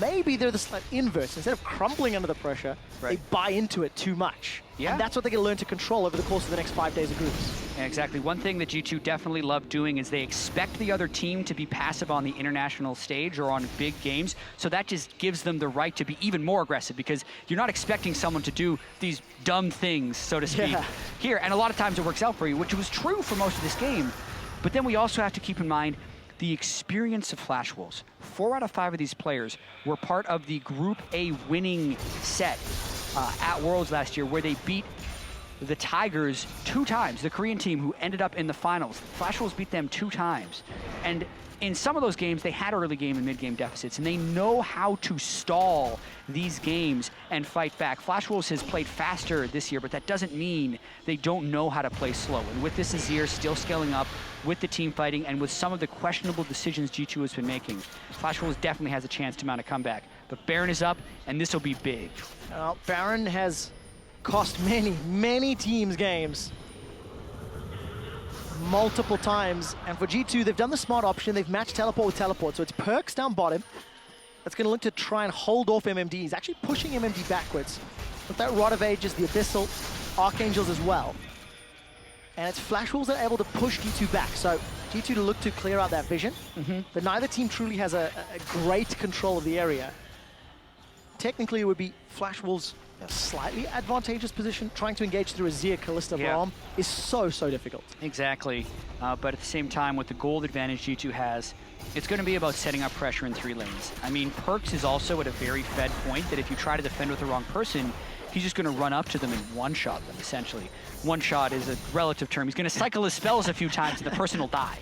S1: Maybe they're the slight inverse. Instead of crumbling under the pressure, they buy into it too much.
S2: Yeah.
S1: And that's what they can learn to control over the course of the next 5 days of groups.
S2: Yeah, exactly. One thing that G2 definitely love doing is they expect the other team to be passive on the international stage or on big games. So that just gives them the right to be even more aggressive because you're not expecting someone to do these dumb things, so to speak, here. And a lot of times it works out for you, which was true for most of this game. But then we also have to keep in mind the experience of Flash Wolves. 4 out of 5 of these players were part of the Group A winning set at Worlds last year where they beat the Tigers 2 times, the Korean team who ended up in the finals. Flash Wolves beat them 2 times. And in some of those games, they had early game and mid-game deficits, and they know how to stall these games and fight back. Flash Wolves has played faster this year, but that doesn't mean they don't know how to play slow. And with this Azir still scaling up, with the team fighting, and with some of the questionable decisions G2 has been making, Flash Wolves definitely has a chance to mount a comeback. But Baron is up, and this will be big.
S1: Baron has cost many teams games. Multiple times, and for G2, they've done the smart option. They've matched teleport with teleport, so it's Perkz down bottom. That's going to look to try and hold off MMD. He's actually pushing MMD backwards. With that Rod of Ages, the Abyssal, Archangels as well. And it's Flash Wolves that are able to push G2 back. So G2 to look to clear out that vision, but neither team truly has a great control of the area. Technically, it would be Flash Wolves' slightly advantageous position. Trying to engage through Azir, Kalista, Braum is so difficult.
S2: Exactly, but at the same time, with the gold advantage G2 has, it's going to be about setting up pressure in 3 lanes. I mean, Perkz is also at a very fed point that if you try to defend with the wrong person, he's just going to run up to them and one-shot them, essentially. One-shot is a relative term. He's going to cycle his spells a few times and the person will die.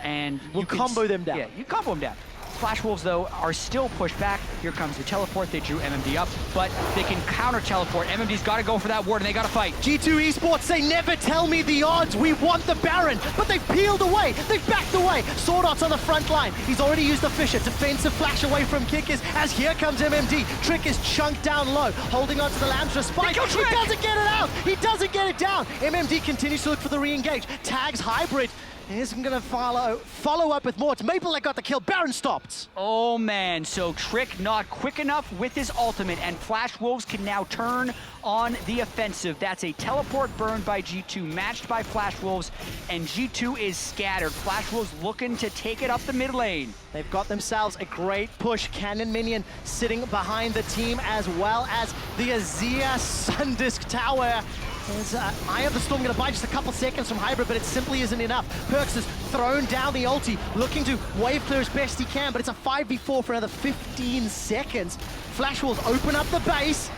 S2: And
S1: you combo them down.
S2: Yeah, you combo them down. Flash Wolves, though, are still pushed back. Here comes the teleport. They drew MMD up, but they can counter-teleport. MMD's got to go for that ward, and they got to fight.
S1: G2 Esports say, never tell me the odds. We want the Baron, but they've peeled away. They've backed away. Sword Art's on the front line. He's already used the Fisher. Defensive flash away from Kikis as here comes MMD. Trick is chunked down low, holding on to the Lamb's Respite. He doesn't get it out. He doesn't get it down. MMD continues to look for the re-engage. Tags Hybrid. Isn't going to follow up with more. It's Maple that got the kill. Baron stopped.
S2: Oh, man. So Trick not quick enough with his ultimate, and Flash Wolves can now turn on the offensive. That's a teleport burned by G2, matched by Flash Wolves, and G2 is scattered. Flash Wolves looking to take it up the mid lane.
S1: They've got themselves a great push. Cannon Minion sitting behind the team, as well as the Azir Sundisk Tower. There's Eye of the Storm going to buy just a couple seconds from Hybrid, but it simply isn't enough. Perkz has thrown down the ulti, looking to wave clear as best he can, but it's a 5v4 for another 15 seconds. Flash Wolves open up the base.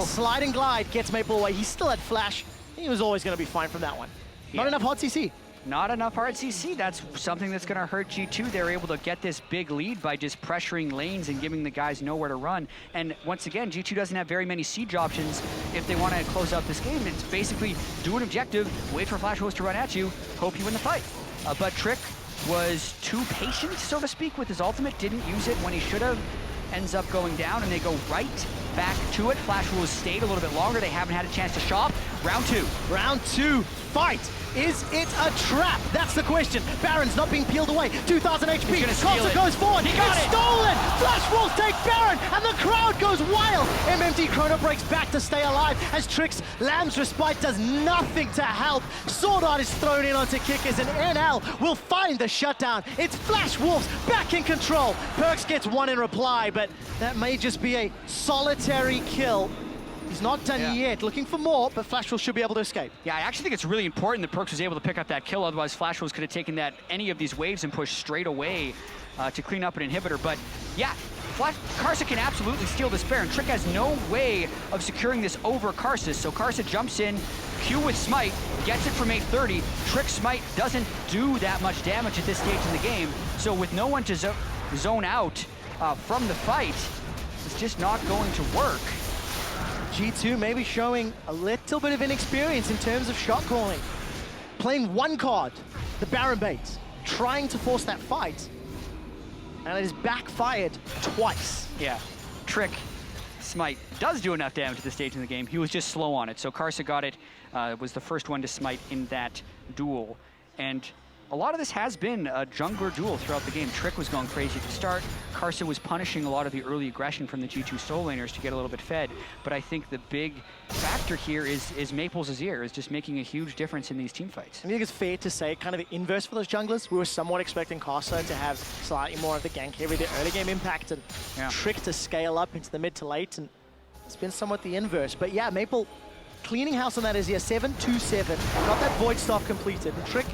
S1: Slide and glide gets Maple away. He still had Flash. He was always going to be fine from that one. Not enough hot CC.
S2: Not enough hard CC. That's something that's going to hurt G2. They're able to get this big lead by just pressuring lanes and giving the guys nowhere to run. And once again, G2 doesn't have very many siege options if they want to close out this game. It's basically do an objective, wait for Flash Wolves to run at you, hope you win the fight. But Trick was too patient, so to speak, with his ultimate. Didn't use it when he should have. Ends up going down, and they go right back to it. Flash Wolves stayed a little bit longer. They haven't had a chance to shop. Round 2.
S1: Round 2, fight. Is it a trap? That's the question. Baron's not being peeled away. 2,000 HP. Karsa goes forward.
S2: He got it.
S1: Stolen. Flash Wolves take Baron, and the crowd goes wild. MMD Chrono breaks back to stay alive as Trick's Lamb's Respite does nothing to help. Sword Art is thrown in onto Kikis, and NL will find the shutdown. It's Flash Wolves back in control. Perkz gets one in reply, but that may just be a solitary kill. He's not done yet, looking for more, but Flash Wolves should be able to escape.
S2: Yeah, I actually think it's really important that Perkz was able to pick up that kill, otherwise Flash Wolves could have taken any of these waves and pushed straight away to clean up an inhibitor. But yeah, Karsa can absolutely steal this Baron. Trick has no way of securing this over Karsa, so Karsa jumps in, Q with Smite, gets it from 830. Trick Smite doesn't do that much damage at this stage in the game, so with no one to zone out from the fight, just not going to work.
S1: G2 maybe showing a little bit of inexperience in terms of shot calling. Playing one card, the Baron bait, trying to force that fight, and it is backfired twice.
S2: Yeah, Trick Smite does do enough damage at this stage in the game. He was just slow on it. So Karsa got it, was the first one to smite in that duel. And a lot of this has been a jungler duel throughout the game. Trick was going crazy to start. Karsa was punishing a lot of the early aggression from the G2 solo laners to get a little bit fed. But I think the big factor here is Maple's Azir is just making a huge difference in these team fights.
S1: I think it's fair to say kind of the inverse for those junglers. We were somewhat expecting Karsa to have slightly more of the gank heavy, the early game impact, and Trick to scale up into the mid to late, and it's been somewhat the inverse. But yeah, Maple cleaning house on that Azir, 7-2-7, got that Void Staff completed. And Trick,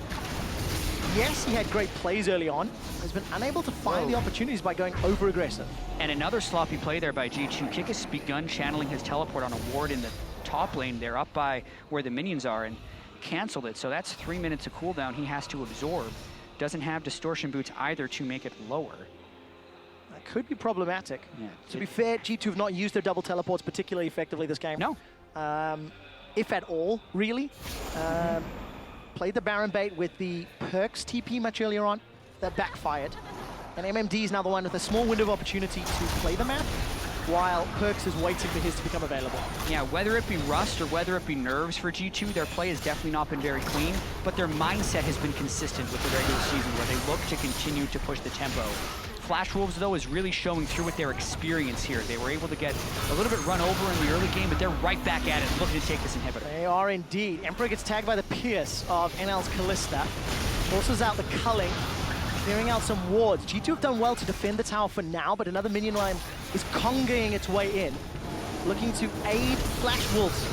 S1: yes, he had great plays early on, has been unable to find the opportunities by going over-aggressive.
S2: And another sloppy play there by G2. Kick has begun channeling his teleport on a ward in the top lane there, up by where the minions are, and canceled it. So that's 3 minutes of cooldown he has to absorb. Doesn't have distortion boots either to make it lower.
S1: That could be problematic.
S2: Yeah.
S1: To be fair, G2 have not used their double teleports particularly effectively this game.
S2: No.
S1: If at all, really. Played the Baron bait with the Perks TP much earlier on. That backfired. And MMD is now the one with a small window of opportunity to play the map, while Perks is waiting for his to become available.
S2: Yeah, whether it be Rust or whether it be nerves for G2, their play has definitely not been very clean, but their mindset has been consistent with the regular season, where they look to continue to push the tempo. Flash Wolves, though, is really showing through with their experience here. They were able to get a little bit run over in the early game, but they're right back at it, looking to take this inhibitor.
S1: They are indeed. Emperor gets tagged by the Pierce of NL's Kalista. Forces out the culling, clearing out some wards. G2 have done well to defend the tower for now, but another minion line is congaing its way in, looking to aid Flash Wolves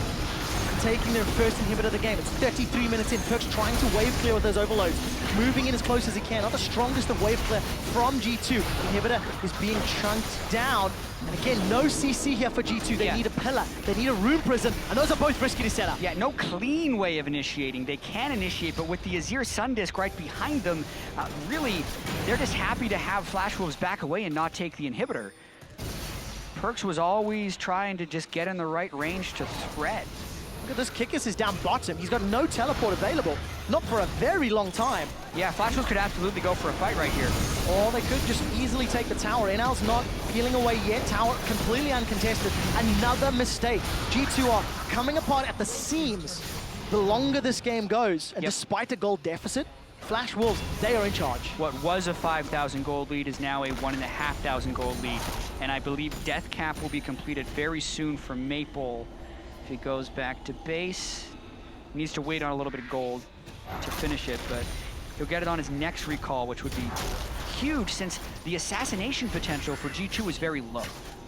S1: in taking their first inhibitor of the game. It's 33 minutes in. Perks trying to wave clear with those overloads, moving in as close as he can. Not the strongest of wave clear from G2. Inhibitor is being chunked down. And again, no CC here for G2. They need a pillar, they need a rune prison, and those are both risky to set up.
S2: Yeah, no clean way of initiating. They can initiate, but with the Azir Sun Disc right behind them, really, they're just happy to have Flash Wolves back away and not take the inhibitor. Perks was always trying to just get in the right range to thread.
S1: Look at this, Kikis is down bottom. He's got no teleport available, not for a very long time.
S2: Yeah, Flash Wolves could absolutely go for a fight right here.
S1: Or they could just easily take the tower. NL's not peeling away yet. Tower completely uncontested. Another mistake. G2 are coming apart at the seams the longer this game goes. And despite a gold deficit, Flash Wolves, they are in charge.
S2: What was a 5,000 gold lead is now a 1,500 gold lead. And I believe Death Cap will be completed very soon for Maple. If he goes back to base, needs to wait on a little bit of gold to finish it, but he'll get it on his next recall, which would be huge since the assassination potential for G2 is very low.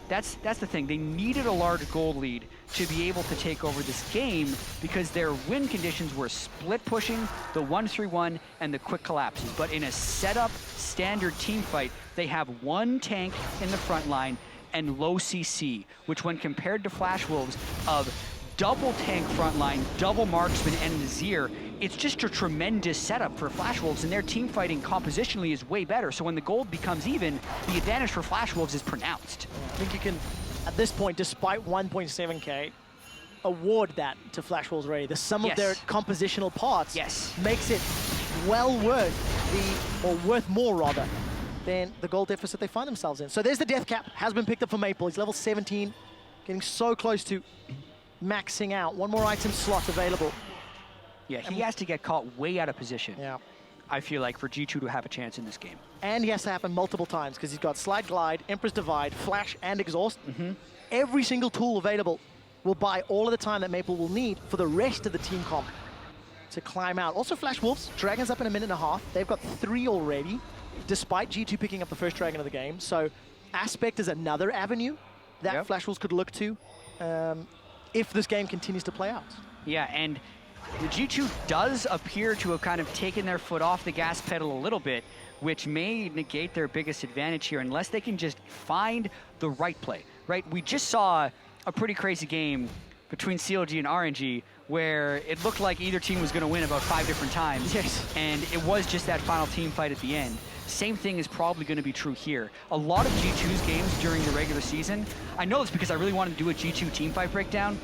S2: That's the thing. They needed a large gold lead to be able to take over this game because their win conditions were split pushing, the 1-3-1, and the quick collapses. But in a setup standard team fight, they have one tank in the front line and low CC, which when compared to Flash Wolves of double tank frontline, double marksman, and Azir, it's just a tremendous setup for Flash Wolves, and their team fighting compositionally is way better. So when the gold becomes even, the advantage for Flash Wolves is pronounced.
S1: I think you can, at this point, despite 1.7k, award that to Flash Wolves already. The sum of their compositional parts makes it well worth or worth more rather, than the gold deficit they find themselves in. So there's the death cap, has been picked up for Maple. He's level 17, getting so close to maxing out. One more item slot available.
S2: Yeah, he has to get caught way out of position.
S1: Yeah.
S2: I feel like for G2 to have a chance in this game.
S1: And he has to happen multiple times because he's got Slide Glide, Empress Divide, Flash, and Exhaust. Every single tool available will buy all of the time that Maple will need for the rest of the team comp to climb out. Also Flash Wolves, Dragon's up in 1.5 minutes. They've got 3 already, despite G2 picking up the first Dragon of the game. So Aspect is another avenue that Flash Wolves could look to if this game continues to play out.
S2: Yeah, and the G2 does appear to have kind of taken their foot off the gas pedal a little bit, which may negate their biggest advantage here unless they can just find the right play, right? We just saw a pretty crazy game between CLG and RNG where it looked like either team was going to win about 5 different times.
S1: Yes.
S2: And it was just that final team fight at the end. Same thing is probably going to be true here. A lot of G2's games during the regular season, I know this because I really wanted to do a G2 team fight breakdown,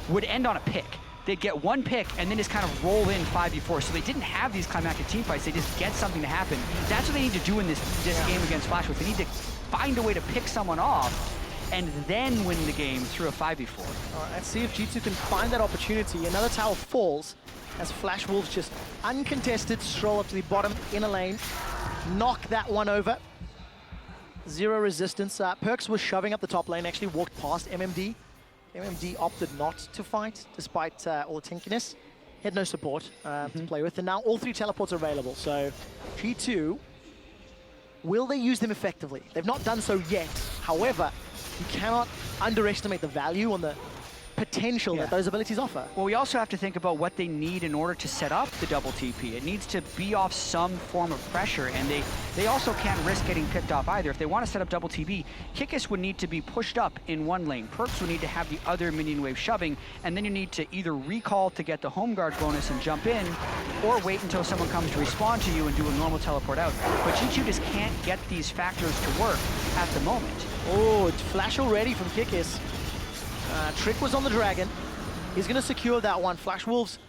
S2: would end on a pick. They'd get one pick and then just kind of roll in 5v4. So they didn't have these climactic team fights. They just get something to happen. That's what they need to do in this game against Flash Wolves. They need to find a way to pick someone off and then win the game through a 5v4.
S1: All right, let's see if G2 can find that opportunity. Another tower falls as Flash Wolves just uncontested stroll up to the bottom inner lane, knock that one over. Zero resistance. Perks was shoving up the top lane, actually walked past MMD. MMD opted not to fight despite all the tinkiness. He had no support to play with, and now all 3 teleports are available. So G2, will they use them effectively? They've not done so yet. However, you cannot underestimate the value on the potential that those abilities offer.
S2: Well, we also have to think about what they need in order to set up the double TP. It needs to be off some form of pressure, and they also can't risk getting picked off either. If they want to set up double TP, Kikis would need to be pushed up in one lane. Perks would need to have the other minion wave shoving, and then you need to either recall to get the home guard bonus and jump in, or wait until someone comes to respawn to you and do a normal teleport out. But G2 just can't get these factors to work at the moment.
S1: Oh, it's flash already from Kikis. Trick was on the Dragon. He's going to secure that one. Flash Wolves,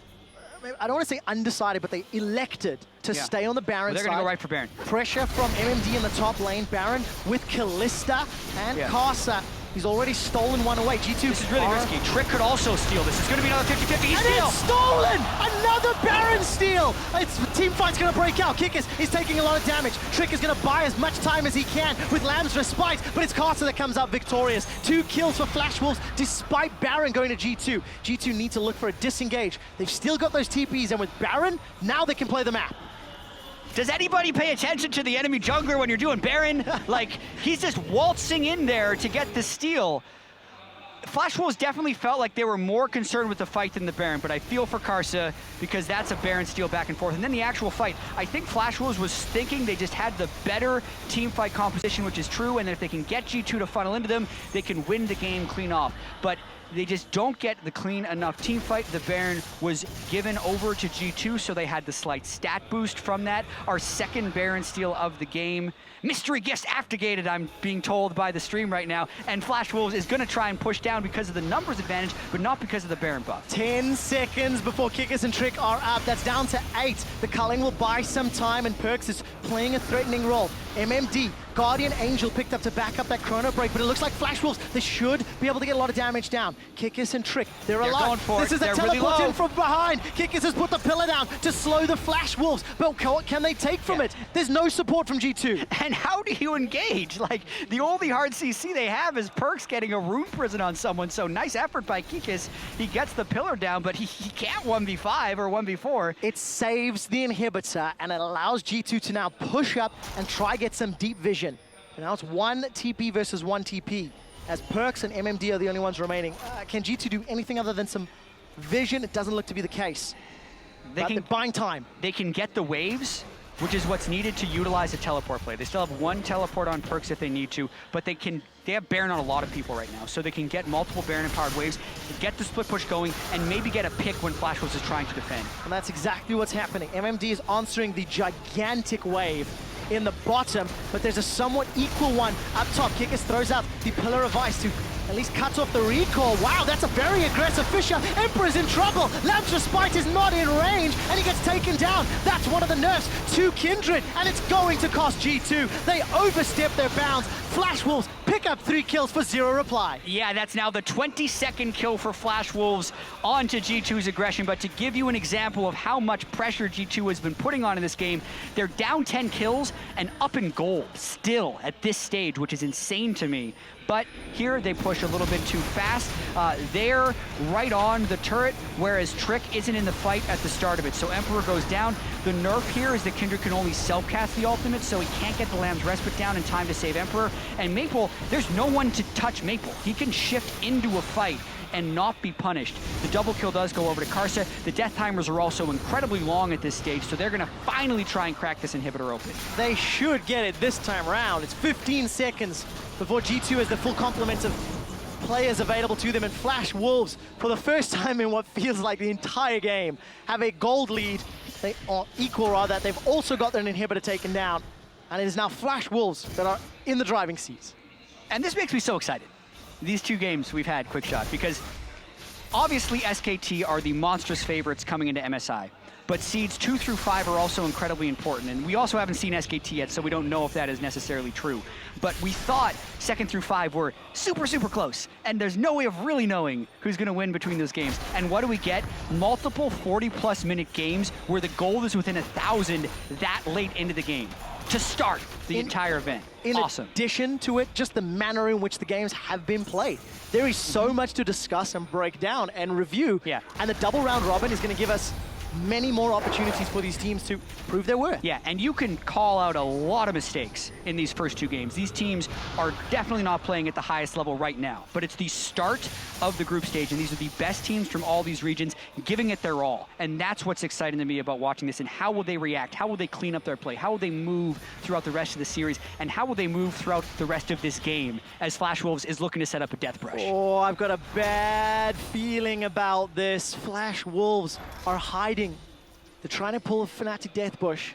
S1: I don't want to say undecided, but they elected to stay on the Baron side.
S2: They're going to go right for Baron.
S1: Pressure from MMD in the top lane. Baron with Kalista and Karsa. He's already stolen one away. G2.
S2: This is really risky. Trick could also steal this. It's going to be another 50-50. He's
S1: it's stolen! Another Baron steal! The team fight's going to break out. Kikis is taking a lot of damage. Trick is going to buy as much time as he can with Lamb's Respite, but it's Karsa that comes out victorious. 2 kills for Flash Wolves despite Baron going to G2. G2 need to look for a disengage. They've still got those TPs, and with Baron, now they can play the map.
S2: Does anybody pay attention to the enemy jungler when you're doing Baron? Like, he's just waltzing in there to get the steal. Flash Wolves definitely felt like they were more concerned with the fight than the Baron, but I feel for Karsa because that's a Baron steal back and forth. And then the actual fight, I think Flash Wolves was thinking they just had the better team fight composition, which is true, and if they can get G2 to funnel into them, they can win the game clean off. But they just don't get the clean enough team fight. The Baron was given over to G2, so they had the slight stat boost from that. Our second Baron steal of the game. Mystery guest activated, I'm being told by the stream right now, and Flash Wolves is going to try and push down because of the numbers advantage, but not because of the Baron buff.
S1: 10 seconds before Kikis and Trick are up. That's down to 8. The culling will buy some time, and Perks is playing a threatening role. MMD, Guardian Angel picked up to back up that chrono break, but it looks like Flash Wolves, they should be able to get a lot of damage down. Kikis and Trick, they're alive.
S2: Going for
S1: this
S2: it.
S1: is a
S2: They're
S1: teleport
S2: really
S1: in from behind. Kikis has put the pillar down to slow the Flash Wolves, but what can they take from it? There's no support from G2.
S2: And how do you engage? Like, the only hard CC they have is Perks getting a rune prison on someone, so nice effort by Kikis. He gets the pillar down, but he can't 1v5 or 1v4.
S1: It saves the inhibitor, and it allows G2 to now push up and try get some deep vision. And now it's 1 TP versus 1 TP, as Perks and MMD are the only ones remaining. Can G2 do anything other than some vision? It doesn't look to be the case. They're buying time.
S2: They can get the waves, which is what's needed to utilize a teleport play. They still have 1 teleport on Perks if they need to, but they have Baron on a lot of people right now, so they can get multiple Baron-empowered waves, get the split push going, and maybe get a pick when Flash Wolves is trying to defend.
S1: And that's exactly what's happening. MMD is answering the gigantic wave in the bottom, but there's a somewhat equal one up top. Kikis throws out the Pillar of Ice to at least cut off the recall. Wow, that's a very aggressive Fisher. Emperor's in trouble. Lamb's Respite is not in range, and he gets taken down. That's one of the nerfs to Kindred, and it's going to cost G2. They overstep their bounds. Flash Wolves pick up 3 kills for 0 reply.
S2: Yeah, that's now the 22nd kill for Flash Wolves onto G2's aggression, but to give you an example of how much pressure G2 has been putting on in this game, they're down 10 kills and up in gold still at this stage, which is insane to me. But here they push a little bit too fast. They're right on the turret, whereas Trick isn't in the fight at the start of it. So Emperor goes down. The nerf here is that Kindred can only self-cast the ultimate, so he can't get the Lamb's Respite down in time to save Emperor. And Maple, there's no one to touch Maple. He can shift into a fight and not be punished. The double kill does go over to Karsa. The death timers are also incredibly long at this stage, so they're gonna finally try and crack this inhibitor open.
S1: They should get it this time around. It's 15 seconds before G2 has the full complement of players available to them, and Flash Wolves, for the first time in what feels like the entire game, have a gold lead. They are equal, rather. They've also got their inhibitor taken down, and it is now Flash Wolves that are in the driving seats.
S2: And this makes me so excited. These 2 games we've had, Quick Shot, because obviously SKT are the monstrous favorites coming into MSI. But seeds 2 through 5 are also incredibly important. And we also haven't seen SKT yet, so we don't know if that is necessarily true. But we thought 2nd through 5 were super, super close. And there's no way of really knowing who's going to win between those games. And what do we get? Multiple 40-plus minute games where the goal is within 1,000 that late into the game to start the entire event. Awesome.
S1: In addition to it, just the manner in which the games have been played. There is so much to discuss and break down and review.
S2: Yeah.
S1: And the double round robin is going to give us many more opportunities for these teams to prove their worth.
S2: Yeah, and you can call out a lot of mistakes in these first 2 games. These teams are definitely not playing at the highest level right now, but it's the start of the group stage, and these are the best teams from all these regions giving it their all. And that's what's exciting to me about watching this, and how will they react? How will they clean up their play? How will they move throughout the rest of the series? And how will they move throughout the rest of this game as Flash Wolves is looking to set up a death brush?
S1: Oh, I've got a bad feeling about this. Flash Wolves are hiding. They're trying to pull a Fnatic Death Bush.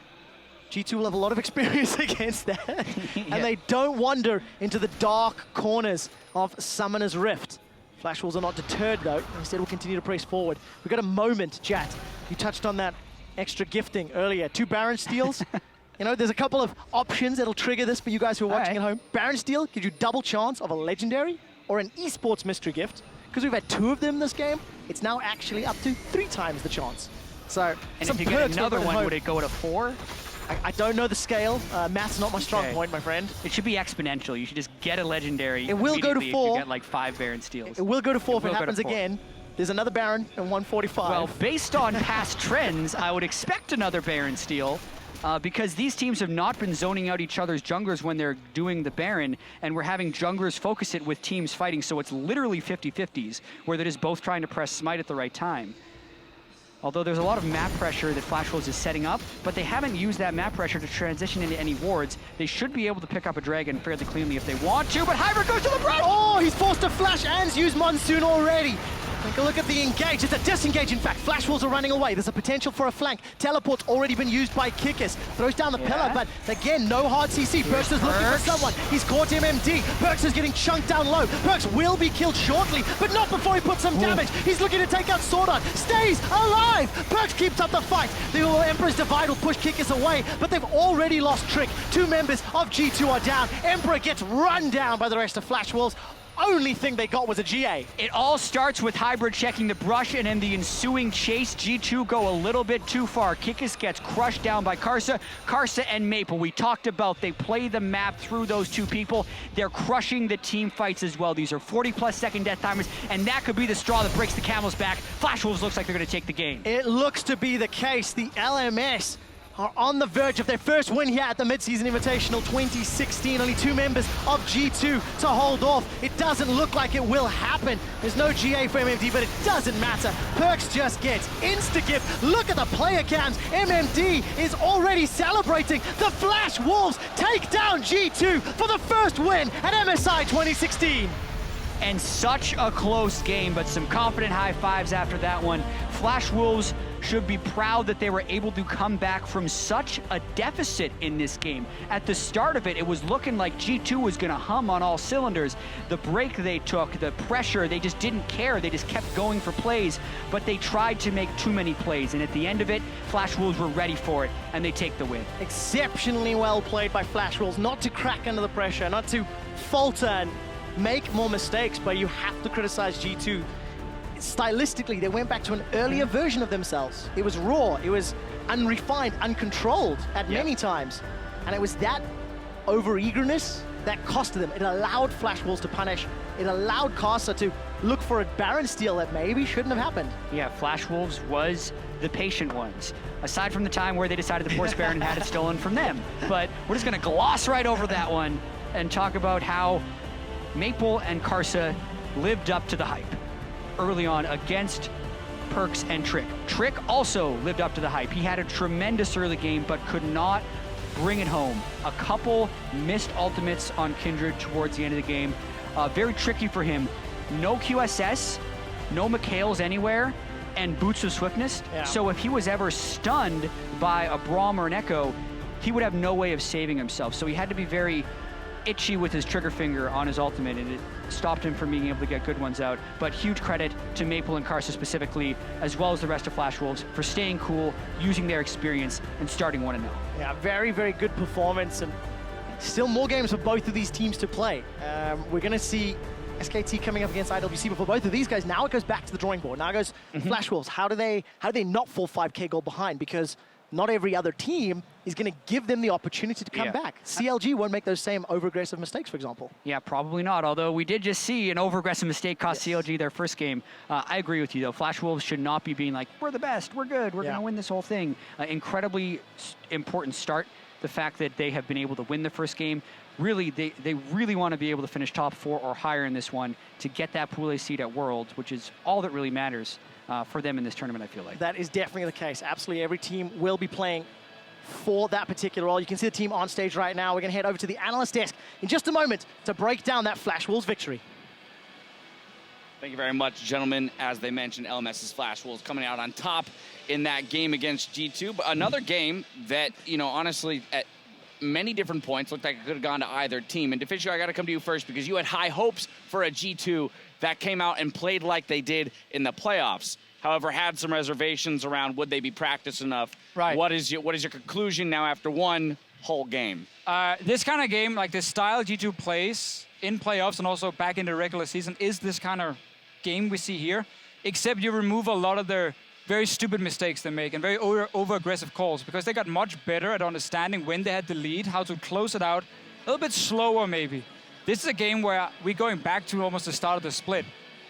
S1: G2 will have a lot of experience against that.
S2: Yeah.
S1: And they don't wander into the dark corners of Summoner's Rift. Flash Wolves are not deterred, though. Instead, will continue to press forward. We've got a moment, chat. You touched on that extra gifting earlier. 2 Baron Steals. You know, there's a couple of options that'll trigger this for you guys who are watching at home. Baron Steal gives you double chance of a Legendary or an Esports Mystery Gift. Because we've had 2 of them this game, it's now actually up to 3 times the chance. So,
S2: and if you get another one, would it go to 4?
S1: I don't know the scale. Math's not my strong point, my friend.
S2: It should be exponential. You should just get a Legendary.
S1: It will go to 4.
S2: If you get like 5 Baron Steals.
S1: It will go to 4 if it happens again. There's another Baron and 145.
S2: Well, based on past trends, I would expect another Baron Steal. Because these teams have not been zoning out each other's junglers when they're doing the Baron, and we're having junglers focus it with teams fighting, so it's literally 50-50s, where they're just both trying to press Smite at the right time. Although there's a lot of map pressure that Flash Wolves is setting up, but they haven't used that map pressure to transition into any wards. They should be able to pick up a dragon fairly cleanly if they want to, but Hybrid goes to the brush!
S1: Oh, he's forced to flash and use Monsoon already. Take a look at the engage. It's a disengage, in fact. Flash Wolves are running away. There's a potential for a flank. Teleport's already been used by Kikis. Throws down the pillar, but again, no hard CC. Perks is looking for someone. He's caught MMD. Perks is getting chunked down low. Perks will be killed shortly, but not before he puts some damage. He's looking to take out Swordon. Stays alive. Perks keeps up the fight. The Emperor's Divide will push Kikis away, but they've already lost Trick. 2 members of G2 are down. Emperor gets run down by the rest of Flash Wolves. Only thing they got was a GA.
S2: It all starts with Hybrid checking the brush, and in the ensuing chase, G2 go a little bit too far. Kikis gets crushed down by Karsa. Karsa and Maple, we talked about, they play the map through those 2 people. They're crushing the team fights as well. These are 40-plus second death timers, and that could be the straw that breaks the camel's back. Flash Wolves looks like they're going to take the game.
S1: It looks to be the case. The LMS are on the verge of their first win here at the Mid-Season Invitational 2016. Only 2 members of G2 to hold off. It doesn't look like it will happen. There's no GA for MMD, but it doesn't matter. Perks just gets insta-gift. Look at the player cams. MMD is already celebrating. The Flash Wolves take down G2 for the first win at MSI 2016.
S2: And such a close game, but some confident high fives after that one. Flash Wolves should be proud that they were able to come back from such a deficit in this game. At the start of it, it was looking like G2 was going to hum on all cylinders. The break they took, the pressure, they just didn't care. They just kept going for plays, but they tried to make too many plays. And at the end of it, Flash Wolves were ready for it, and they take the win.
S1: Exceptionally well played by Flash Wolves, not to crack under the pressure, not to falter and make more mistakes, but you have to criticize G2. Stylistically, they went back to an earlier version of themselves. It was raw, it was unrefined, uncontrolled at many times. And it was that over-eagerness that costed them. It allowed Flash Wolves to punish. It allowed Karsa to look for a Baron steal that maybe shouldn't have happened.
S2: Yeah, Flash Wolves was the patient ones, aside from the time where they decided to force Baron and had it stolen from them. But we're just gonna gloss right over that one and talk about how Maple and Karsa lived up to the hype early on against Perks and Trick. Trick also lived up to the hype. He had a tremendous early game, but could not bring it home. A couple missed ultimates on Kindred towards the end of the game. Very tricky for him. no QSS, no McHale's anywhere, and boots of swiftness.
S1: Yeah.
S2: So if he was ever stunned by a Braum or an Echo, he would have no way of saving himself. So he had to be very itchy with his trigger finger on his ultimate, and it stopped him from being able to get good ones out. But huge credit to Maple and Karsa specifically, as well as the rest of Flash Wolves, for staying cool, using their experience, and starting 1-0.
S1: Yeah, very, very good performance, and still more games for both of these teams to play. We're going to see SKT coming up against IWC, but for both of these guys, now it goes back to the drawing board. Now it goes Flash Wolves. How do they not fall 5K goal behind? Because not every other team is going to give them the opportunity to come back. CLG won't make those same over-aggressive mistakes, for example.
S2: Yeah, probably not, although we did just see an over-aggressive mistake cost CLG their first game. I agree with you, though. Flash Wolves should not be being like, we're the best, we're good, we're going to win this whole thing. Incredibly important start. The fact that they have been able to win the first game, really, they really want to be able to finish top 4 or higher in this one to get that Pool A seed at Worlds, which is all that really matters for them in this tournament, I feel like.
S1: That is definitely the case. Absolutely every team will be playing for that particular role. You can see the team on stage right now. We're going to head over to the analyst desk in just a moment to break down that Flash Wolves victory.
S3: Thank you very much, gentlemen. As they mentioned, LMS's Flash Wolves coming out on top in that game against G2. But another game that, you know, honestly, at many different points looked like it could have gone to either team. And Deficio, I got to come to you first because you had high hopes for a G2 that came out and played like they did in the playoffs. However, had some reservations around would they be practiced enough.
S4: Right.
S3: What is your conclusion now after one whole game?
S4: This kind of game, like this style G2 plays in playoffs and also back in the regular season, is this kind of game we see here, except you remove a lot of their very stupid mistakes they make and very over-aggressive calls, because they got much better at understanding when they had the lead, how to close it out a little bit slower maybe. This is a game where we're going back to almost the start of the split.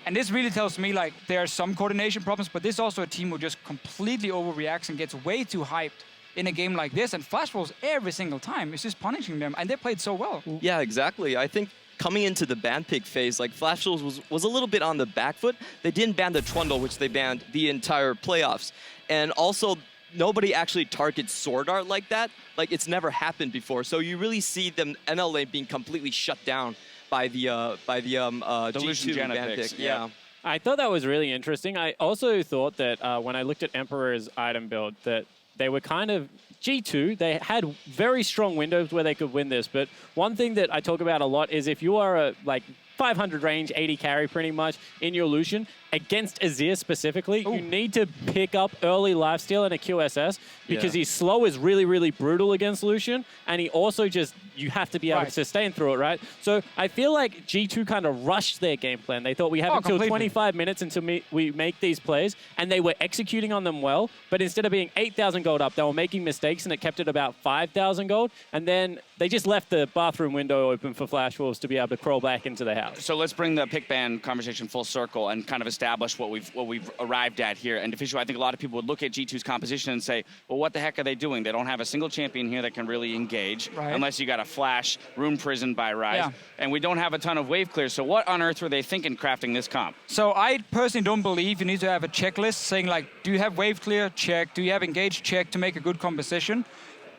S4: And this really tells me like there are some coordination problems, but this is also a team who just completely overreacts and gets way too hyped in a game like this. And Flash Wolves every single time is just punishing them, and they played so well.
S5: Yeah, exactly. I think coming into the ban pick phase, like Flash Wolves was a little bit on the back foot. They didn't ban the Trundle, which they banned the entire playoffs. And also, nobody actually targets Sword Art like that. Like, it's never happened before. So you really see them NL lane being completely shut down by the G2 ban pick. Yeah.
S6: I thought that was really interesting. I also thought that when I looked at Emperor's item build, that they were kind of G2, they had very strong windows where they could win this. But one thing that I talk about a lot is if you are a like 500 range, 80 carry pretty much in your Lucian, against Azir specifically, you need to pick up early lifesteal and a QSS because his slow is really, really brutal against Lucian. And he also just, you have to be able to sustain through it, right? So I feel like G2 kind of rushed their game plan. They thought we have until 25 minutes until we make these plays, and they were executing on them well. But instead of being 8,000 gold up, they were making mistakes, and it kept it about 5,000 gold. And then they just left the bathroom window open for Flash Wolves to be able to crawl back into the house.
S3: So let's bring the pick ban conversation full circle and kind of establish what we've arrived at here. And Deficio, I think a lot of people would look at G2's composition and say, well, what the heck are they doing? They don't have a single champion here that can really engage, unless you got a Flash, Rune Prison by Rise, and we don't have a ton of wave clears. So what on earth were they thinking crafting this comp?
S4: So I personally don't believe you need to have a checklist saying like, do you have wave clear? Check. Do you have engage? Check, to make a good composition.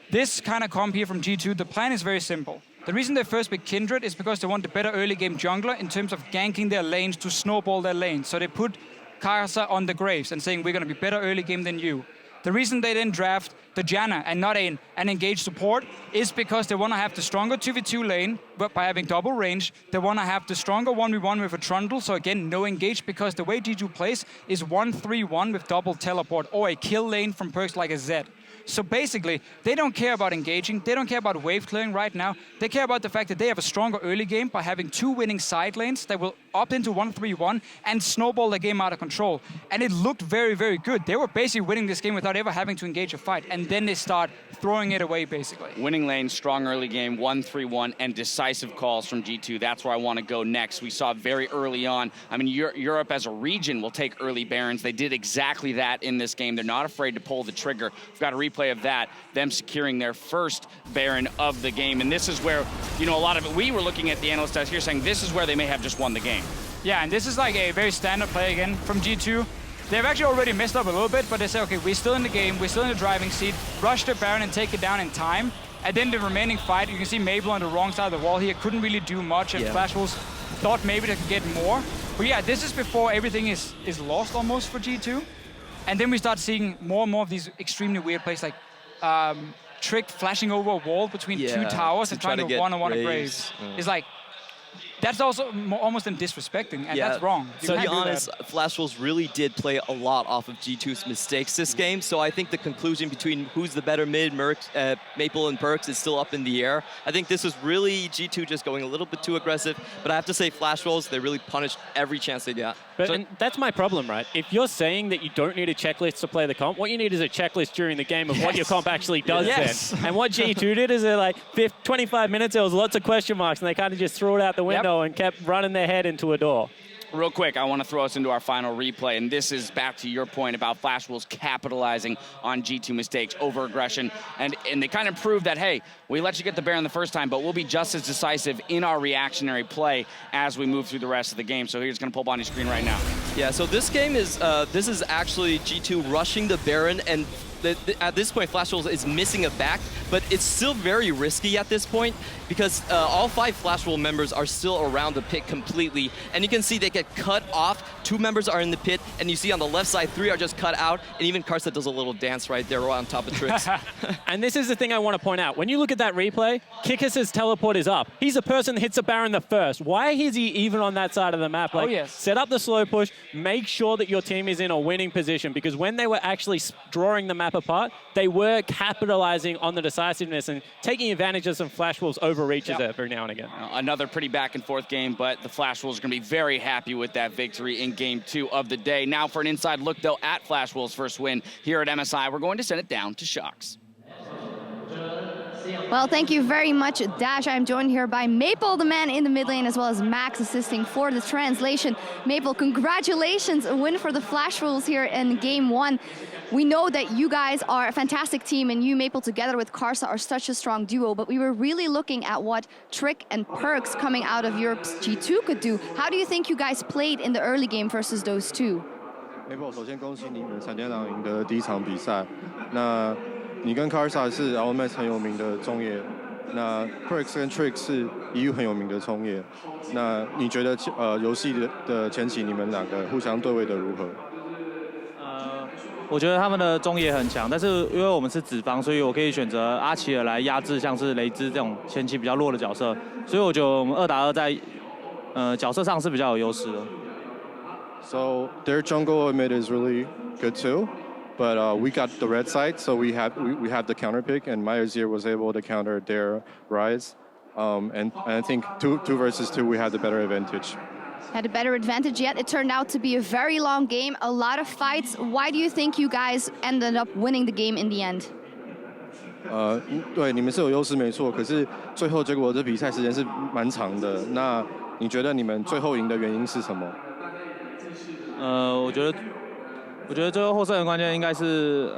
S4: This kind of comp here from G2, the plan is very simple. The reason they first picked Kindred is because they want a better early game jungler in terms of ganking their lanes to snowball their lanes. So they put Karsa on the Graves and saying, we're going to be better early game than you. The reason they didn't draft the Janna and not an engaged support is because they want to have the stronger 2v2 lane, but by having double range, they want to have the stronger 1v1 with a Trundle. So again, no engage, because the way G2 plays is 1-3-1 with double teleport or a kill lane from perks like a Zed. So basically, they don't care about engaging, they don't care about wave clearing right now. They care about the fact that they have a stronger early game by having 2 winning side lanes that will opt into 1-3-1 and snowball the game out of control. And it looked very, very good. They were basically winning this game without ever having to engage a fight, and then they start throwing it away, basically.
S3: Winning lane, strong early game, 1-3-1, and decisive calls from G2. That's where I want to go next. We saw very early on, I mean, Europe as a region will take early Barons. They did exactly that in this game. They're not afraid to pull the trigger. We've got a replay of that, them securing their first Baron of the game. And this is where, you know, a lot of it, we were looking at the analyst desk here saying this is where they may have just won the game.
S4: Yeah, and this is like a very standard play again from G2. They've actually already messed up a little bit, but they say, okay, we're still in the game, we're still in the driving seat, rush the Baron and take it down in time. And then the remaining fight, you can see Mabel on the wrong side of the wall here, couldn't really do much, and Flash Wolves thought maybe they could get more. But yeah, this is before everything is lost almost for G2. And then we start seeing more and more of these extremely weird plays, like Trick flashing over a wall between two towers and trying to one-on-one a Graves. It's like, that's also almost disrespecting, and that's wrong.
S5: To be honest, Flash Wolves really did play a lot off of G2's mistakes this game, so I think the conclusion between who's the better mid, Maple and Perks, is still up in the air. I think this is really G2 just going a little bit too aggressive, but I have to say Flash Wolves, they really punished every chance they got.
S6: But and that's my problem, right? If you're saying that you don't need a checklist to play the comp, what you need is a checklist during the game of what your comp actually does then. And what G2 did is like 25 minutes, there was lots of question marks, and they kind of just threw it out the window and kept running their head into a door.
S3: Real quick, I want to throw us into our final replay, and this is back to your point about Flash Wolves capitalizing on G2 mistakes, over-aggression, and they kind of proved that, hey, we let you get the Baron the first time, but we'll be just as decisive in our reactionary play as we move through the rest of the game. So here's going to pull up on your screen right now.
S5: Yeah, so this game is, this is actually G2 rushing the Baron, and at this point, Flash Wolves is missing a back, but it's still very risky at this point because all 5 Flash Wolves members are still around the pit completely, and you can see they get cut off. 2 members are in the pit, and you see on the left side, 3 are just cut out, and even Karsa does a little dance right there on top of Trix.
S6: And this is the thing I want to point out. When you look at that replay, Kikis's teleport is up. He's the person that hits a Baron the first. Why is he even on that side of the map? Like, set up the slow push, make sure that your team is in a winning position, because when they were actually drawing the map apart, they were capitalizing on the decisiveness and taking advantage of some Flash Wolves overreaches every now and again.
S3: Another pretty back and forth game, but the Flash Wolves are going to be very happy with that victory in game 2 of the day. Now for an inside look, though, at Flash Wolves' first win here at MSI, we're going to send it down to Shox.
S7: Well, thank you very much, Dash. I'm joined here by Maple, the man in the mid lane, as well as Max assisting for the translation. Maple, congratulations, a win for the Flash Wolves here in game 1. We know that you guys are a fantastic team, and you, Maple, together with Karsa are such a strong duo, but we were really looking at what Trick and Perks coming out of Europe's G2 could do. How do you think you guys played in the early game versus those two?
S8: Maple, 首先恭喜你们闪电狼赢得第一场比赛。那你跟 Karsa 是 LMS 很有名的中野，那 Perks 跟 Trick 是 EU 很有名的中野。那你觉得游戏的前期你们两个互相对位的如何？
S9: 我觉得他们的中野很强，但是因为我们是子方，所以我可以选择阿奇尔来压制像是雷兹这种前期比较弱的角色，所以我觉得我们2打2在角色上是比较有优势的。
S8: So their jungle mid is really good too, but we got the red side, so we had the counter pick, and my Azir was able to counter their rise, and I think two versus 2 we had the better advantage.
S7: Had a better advantage, yet it turned out to be a very long game, a lot of fights. Why do you think you guys ended up winning the game in the end?
S8: 对，你们是有优势没错，可是最后结果这比赛时间是蛮长的。那你觉得你们最后赢的原因是什么？
S9: 我觉得最后获胜的关键应该是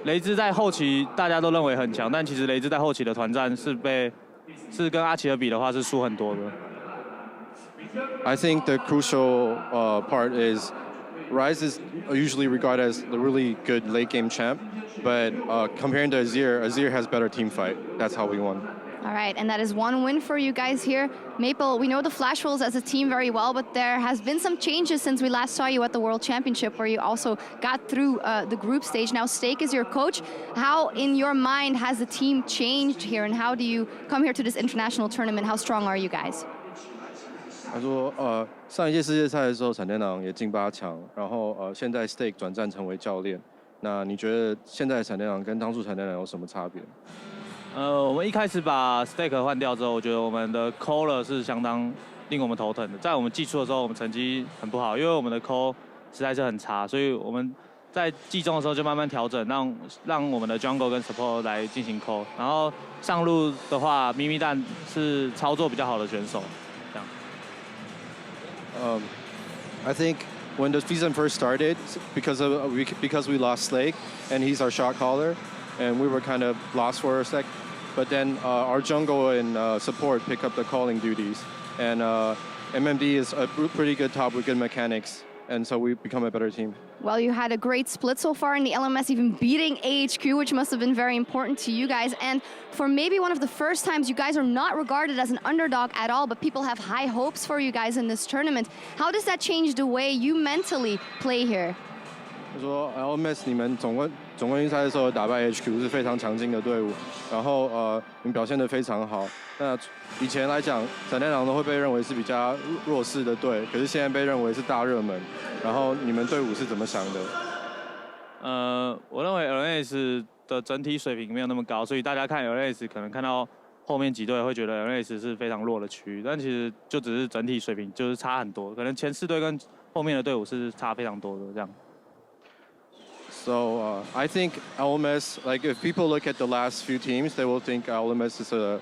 S9: 雷兹在后期大家都认为很强，但其实雷兹在后期的团战是跟阿奇尔比的话是输很多的。
S8: I think the crucial part is Ryze is usually regarded as the really good late game champ, but comparing to Azir has better team fight. That's how we won.
S7: All right, and that is 1 win for you guys here. Maple, we know the Flash Wolves as a team very well, but there has been some changes since we last saw you at the World Championship, where you also got through the group stage. Now Stake is your coach. How, in your mind, has the team changed here, and how do you come here to this international tournament? How strong are you guys?
S8: 他说，上一届世界赛的时候，闪电狼也进8强，然后现在 Stake 转战成为教练。那你觉得现在闪电狼跟当初闪电狼有什么差别？
S9: 我们一开始把 Stake 换掉之后，我觉得我们的 Caller 是相当令我们头疼的。在我们季初的时候，我们成绩很不好，因为我们的 Call 实在是很差，所以我们在季中的时候就慢慢调整，让我们的 Jungle 跟 Support 来进行 Call。然后上路的话，咪咪蛋是操作比较好的选手。
S8: I think when the season first started, because we lost Slake and he's our shot caller, and we were kind of lost for a sec. But then our jungle and support pick up the calling duties, and MMD is a pretty good top with good mechanics, and so we become a better team.
S7: Well, you had a great split so far in the LMS, even beating AHQ, which must have been very important to you guys. And for maybe one of the first times, you guys are not regarded as an underdog at all, but people have high hopes for you guys in this tournament. How does that change the way you mentally play here?
S8: 就说 LMS 你们总冠军赛的时候打败 HQ 是非常强劲的队伍，然后你们表现得非常好。那以前来讲，闪电狼都会被认为是比较弱势的队，可是现在被认为是大热门。然后你们队伍是怎么想的？
S9: 我认为 LNS 的整体水平没有那么高，所以大家看 LNS 可能看到后面几队会觉得 LNS 是非常弱的区域，但其实就只是整体水平就是差很多，可能前4队跟后面的队伍是差非常多的这样。
S8: So I think LMS, like if people look at the last few teams, they will think LMS is a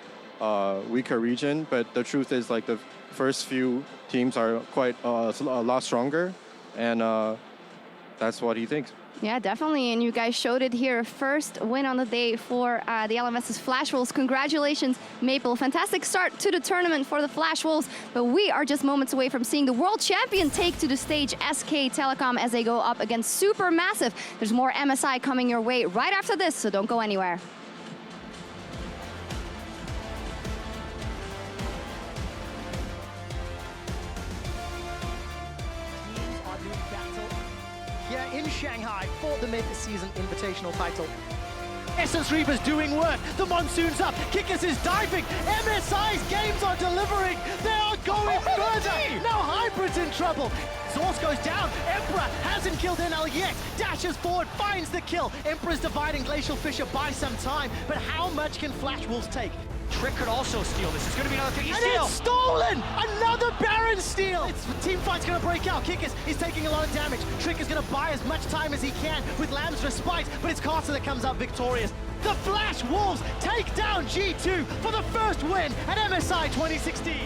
S8: weaker region, but the truth is like the first few teams are quite a lot stronger, and that's what he thinks.
S7: Yeah, definitely, and you guys showed it here. First win on the day for the LMS's Flash Wolves. Congratulations, Maple. Fantastic start to the tournament for the Flash Wolves, but we are just moments away from seeing the world champion take to the stage, SK Telecom, as they go up against Supermassive. There's more MSI coming your way right after this, so don't go anywhere.
S1: Here in Shanghai for the Mid-Season Invitational title. Essence Reaper's doing work. The monsoon's up. Kikis is diving. MSI's games are delivering. They are going further. Now Hybrid's in trouble. Source goes down. Emperor hasn't killed NL yet. Dashes forward, finds the kill. Emperor's dividing Glacial Fisher by some time. But how much can Flash Wolves take?
S2: Trick could also steal this. It's going to be another 3
S1: And
S2: steal.
S1: it's stolen! Another Baron steal! Team fight's gonna break out. Kikis is taking a lot of damage. Trick is gonna buy as much time as he can with Lamb's respite, but it's Carter that comes out victorious. The Flash Wolves take down G2 for the first win at MSI 2016.